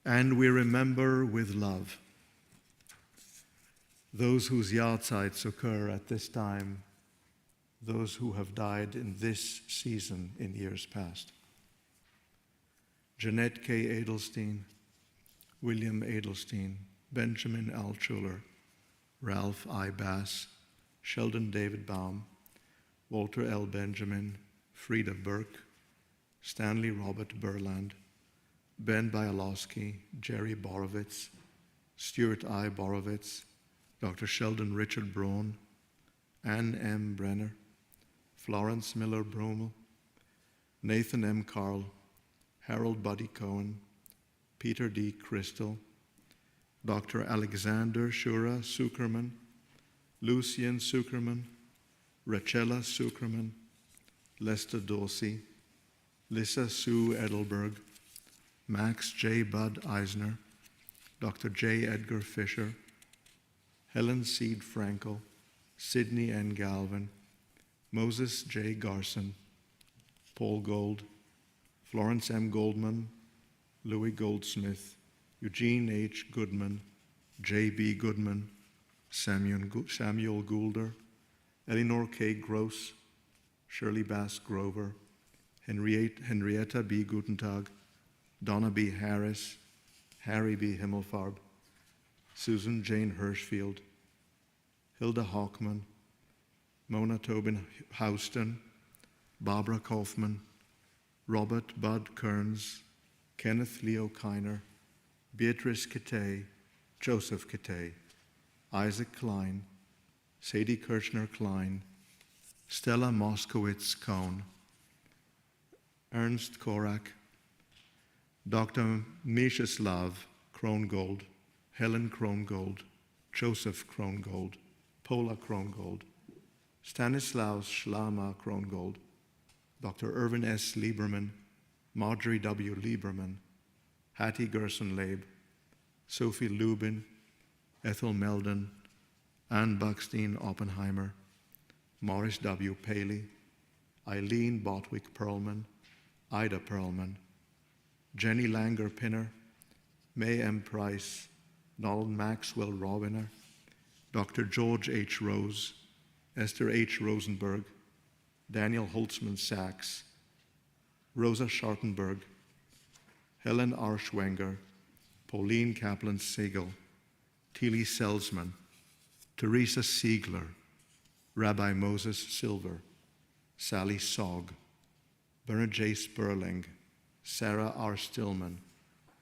And we remember with love those whose yahrzeits occur at this time, those who have died in this season in years past. Jeanette K. Edelstein, William Edelstein, Benjamin Altschuler, Ralph I. Bass, Sheldon David Baum, Walter L. Benjamin, Frida Burke, Stanley Robert Burland, Ben Bialowski, Jerry Borovitz, Stuart I. Borovitz, Dr. Sheldon Richard Braun, Ann M. Brenner, Florence Miller Bromel, Nathan M. Carl, Harold Buddy Cohen, Peter D. Crystal, Dr. Alexander Shura Sukerman, Lucian Sukerman, Rachela Sukerman, Lester Dorsey, Lisa Sue Edelberg, Max J. Bud Eisner, Dr. J. Edgar Fisher, Helen Seed Frankel, Sidney N. Galvin, Moses J. Garson, Paul Gold, Florence M. Goldman, Louis Goldsmith, Eugene H. Goodman, J. B. Goodman, Samuel Goulder, Eleanor K. Gross, Shirley Bass Grover, Henrietta B. Gutentag, Donna B. Harris, Harry B. Himmelfarb, Susan Jane Hirschfield, Hilda Hockman, Mona Tobin Houston, Barbara Kaufman, Robert Bud Kearns, Kenneth Leo Kiner, Beatrice Kittay, Joseph Kittay, Isaac Klein, Sadie Kirchner Klein, Stella Moskowitz Cohn, Ernst Korak, Dr. Mieczysław Krongold, Helen Krongold, Joseph Krongold, Paula Krongold, Stanislaus Schlama Krongold, Dr. Irvin S. Lieberman, Marjorie W. Lieberman, Hattie Gerson-Leib, Sophie Lubin, Ethel Meldon, Ann Buckstein Oppenheimer, Morris W. Paley, Eileen Botwick Perlman, Ida Perlman, Jenny Langer Pinner, May M. Price, Donald Maxwell Robiner, Dr. George H. Rose, Esther H. Rosenberg, Daniel Holtzman Sachs, Rosa Schartenberg, Helen R. Schwenger, Pauline Kaplan Siegel, Tilly Selsman, Teresa Siegler, Rabbi Moses Silver, Sally Sogg, Bernard J. Sperling, Sarah R. Stillman,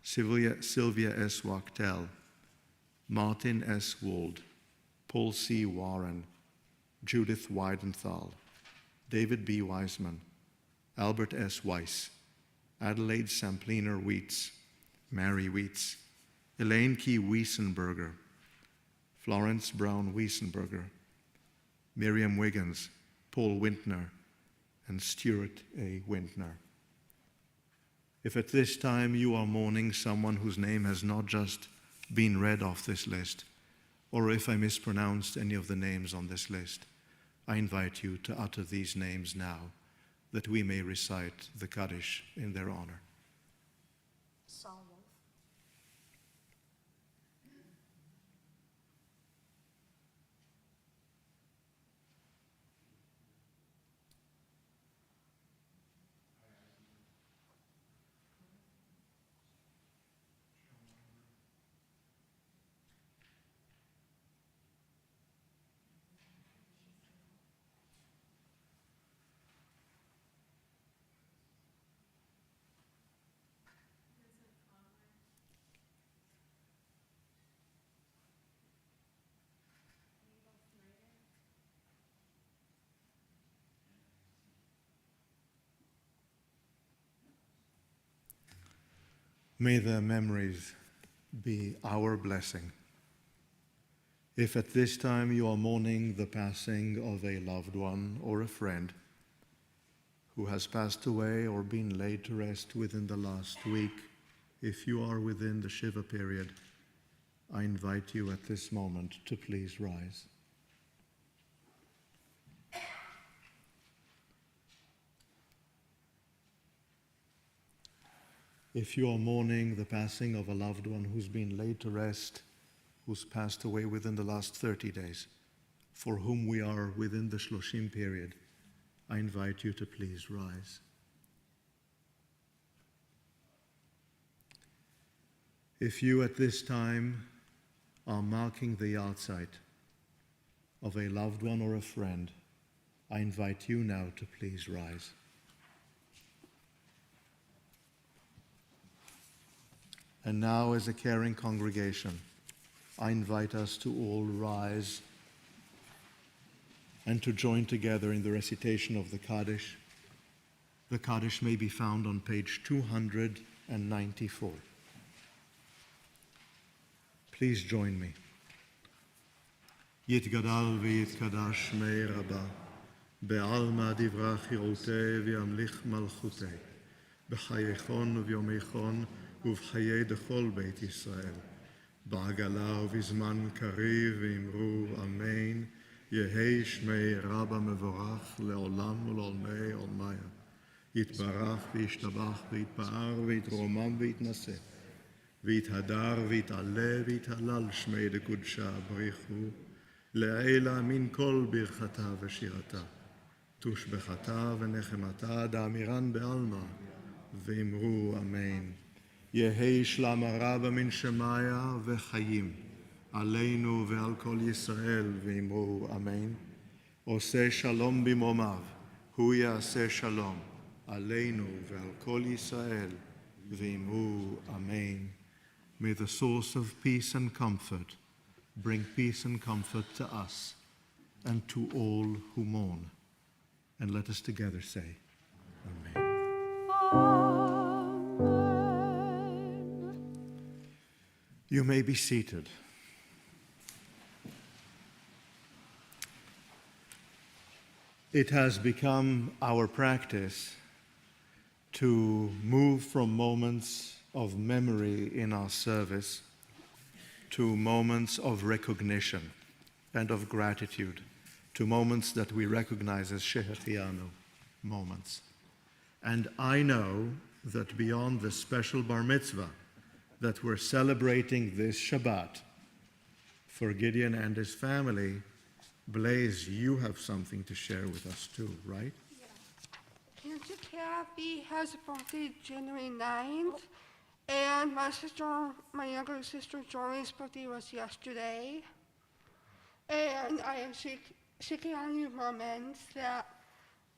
Sylvia S. Wachtel, Martin S. Wold, Paul C. Warren, Judith Weidenthal, David B. Wiseman, Albert S. Weiss, Adelaide Sampliner Wheats, Mary Wheats, Elaine Key Wiesenberger, Florence Brown Wiesenberger, Miriam Wiggins, Paul Wintner, and Stuart A. Wintner. If at this time you are mourning someone whose name has not just been read off this list, or if I mispronounced any of the names on this list, I invite you to utter these names now, that we may recite the Kaddish in their honor. Saul Wolf. May their memories be our blessing. If at this time you are mourning the passing of a loved one or a friend who has passed away or been laid to rest within the last week, if you are within the Shiva period, I invite you at this moment to please rise. If you are mourning the passing of a loved one who's been laid to rest, who's passed away within the last 30 days, for whom we are within the Shloshim period, I invite you to please rise. If you at this time are marking the yahrzeit of a loved one or a friend, I invite you now to please rise. And now, as a caring congregation, I invite us to all rise and to join together in the recitation of the Kaddish. The Kaddish may be found on page 294. Please join me. יתגדל ויתקדש שמי רבה, בעלמא דברה חירותי וימליך מלכותי, בחייכון וביומייכון ובחיי דכל בית ישראל, בעגלה ובזמן קריב ואמרו אמן, יהי שמי רבה מבורך לעולם ולעולמי עולמיה, יתברך וישתבח ויתפאר ויתרומם ויתנשא, ויתהדר ויתעלה ויתהלל שמי דקודשה בריחו, לעילה מן כל ברכתה ושירתה, תושבחתה ונחמתה דאמירן בעלמא, ואמרו אמן. יהי שלמה רבה מן שמיה וחיים, עלינו ועל כל ישראל, ואמרו אמן. עושה שלום במרומיו, הוא יעשה שלום, עלינו ועל כל ישראל, ואמרו amen. May the source of peace and comfort bring peace and comfort to us and to all who mourn. And let us together say, amen. Amen. You may be seated. It has become our practice to move from moments of memory in our service to moments of recognition and of gratitude, to moments that we recognize as Shehechianu moments. And I know that beyond the special bar mitzvah that we're celebrating this Shabbat for Gideon and his family, Blaze, you have something to share with us too, right? Aunt Kathy has a birthday January 9th, and my younger sister Jory's birthday was yesterday. And I am shaking on you moments that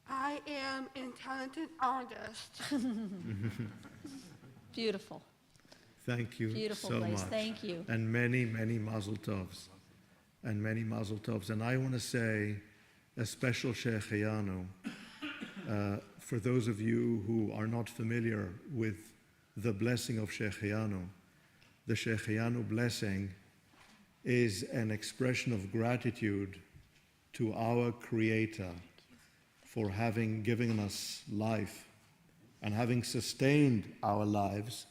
I am a talented artist. Beautiful. Thank you Beautiful, so Blaze. much. Thank you. And many, many mazel tovs. And many mazel tovs. And I want to say a special Shehechianu for those of you who are not familiar with the blessing of Shehechianu. The Shehechianu blessing is an expression of gratitude to our Creator for having given us life and having sustained our lives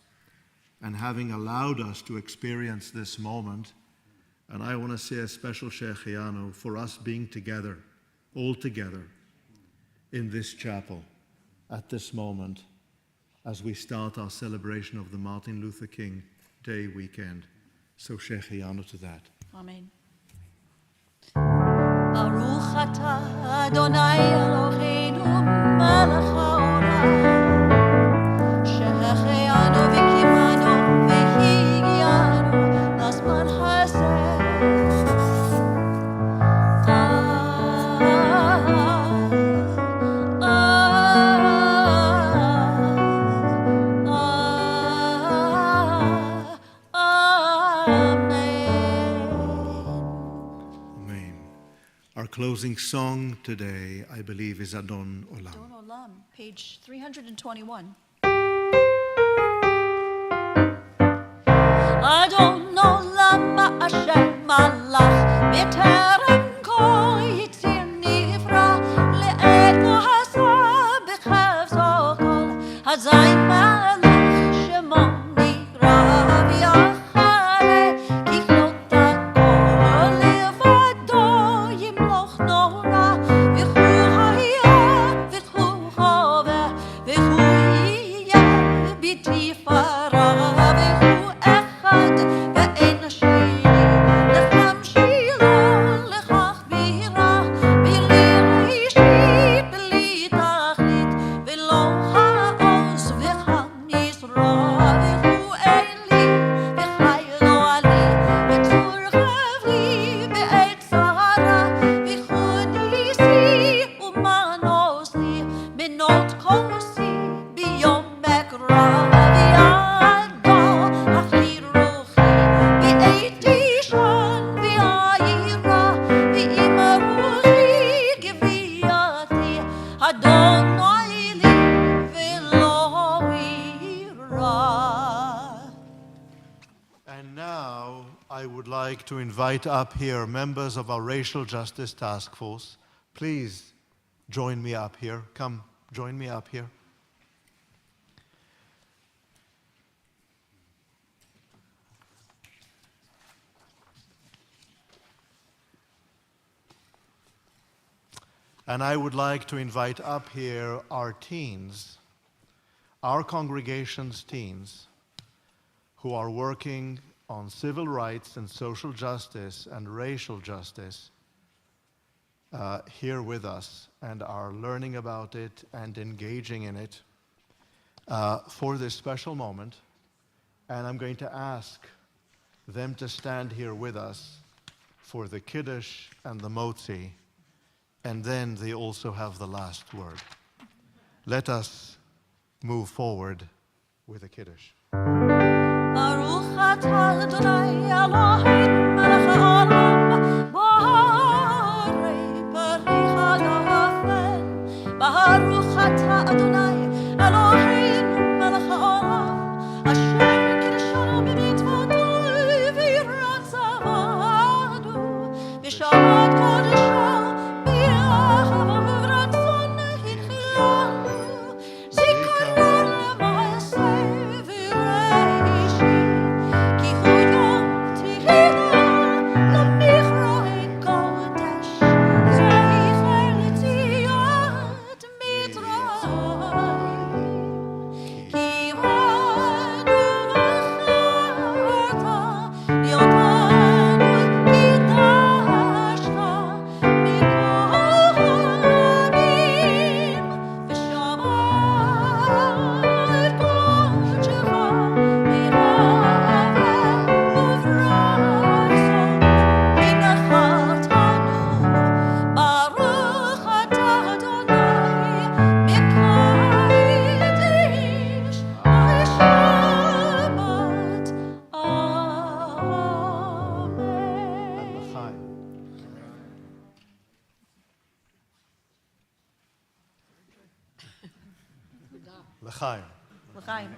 and having allowed us to experience this moment. And I want to say a special Shehechianu for us being together, all together, in this chapel at this moment as we start our celebration of the Martin Luther King Day weekend. So Shehechianu to that. Amen. Baruch atah Adonai Eloheinu melech haolam, shehechianu v'kimanu v'higianu l'zman hazeh. Amen. Our closing song today, I believe, is Adon Olam. Adon Olam, page 321. Adon Olam Hashem Malach b'terem kol yitzir nivra le'et lo hasa b'chavzo kol hazayin malach shemo nivra v'yachare kichlot hakol levado yimloch nora v'chu hayah v'chu choveh v'chu yiyah b'tifara v'chu echad ואין השני, לחם שילון like to invite up here members of our Racial Justice Task Force. Please join me up here. Come, join me up here. And I would like to invite up here our teens, our congregation's teens, who are working on civil rights and social justice and racial justice here with us and are learning about it and engaging in it for this special moment. And I'm going to ask them to stand here with us for the Kiddush and the Motzi, and then they also have the last word. Let us move forward with the Kiddush. Baruch atah Adonai Eloheinu melech haolam, borei peri hagafen. Baruch atah Adonai Eloheinu melech haolam, asher kirshanu b'mitzvotoi v'yiratzavanu, b'shabbat kodesho b'yahava v'ratzon hinchilanu, zikaron l'maaseh v'reishi, ki hu yom tehillah l'michroin kodesh, zeicher l'tziat mitzrayim, ki banu v'charta yotanu kidashta mikohanim v'shabbat kodecha b'yahava uvratzon minachatanu. Baruch atah Adonai mikodesh Shabbat. Amen. L'chaim. L'chaim. L'chaim.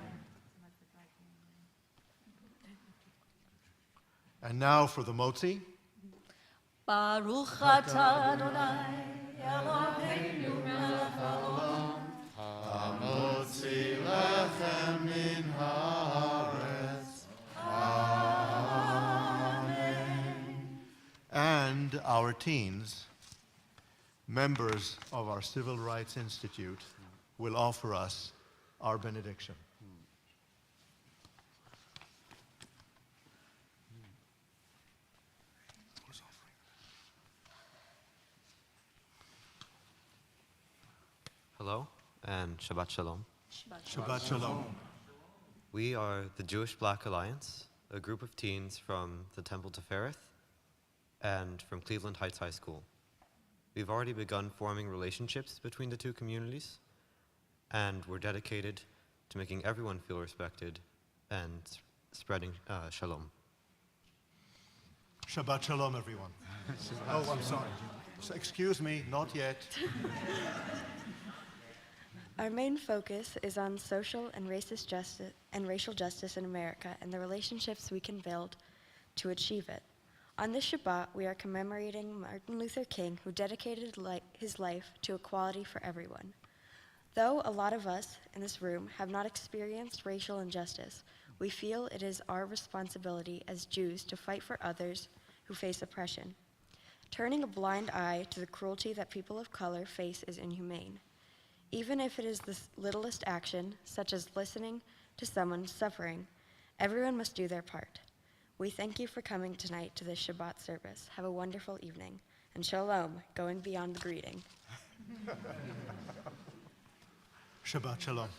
And now for the Motzi. Baruch atah Adonai Eloheinu melech haolam, Motzi lechem min haaretz. And our teens, members of our Civil Rights Institute, will offer us our benediction. Hello and Shabbat Shalom. Shabbat Shalom. We are the Jewish Black Alliance, a group of teens from the Temple-Tifereth and from Cleveland Heights High School. We've already begun forming relationships between the two communities, and we're dedicated to making everyone feel respected and spreading shalom. Shabbat Shalom, everyone. Oh, I'm sorry. Excuse me, not yet. Our main focus is on social and racist justice and racial justice in America and the relationships we can build to achieve it. On this Shabbat, we are commemorating Martin Luther King, who dedicated his life to equality for everyone. Though a lot of us in this room have not experienced racial injustice, we feel it is our responsibility as Jews to fight for others who face oppression. Turning a blind eye to the cruelty that people of color face is inhumane. Even if it is the littlest action, such as listening to someone suffering, everyone must do their part. We thank you for coming tonight to this Shabbat service. Have a wonderful evening. And shalom, going beyond the greeting. Shabbat Shalom.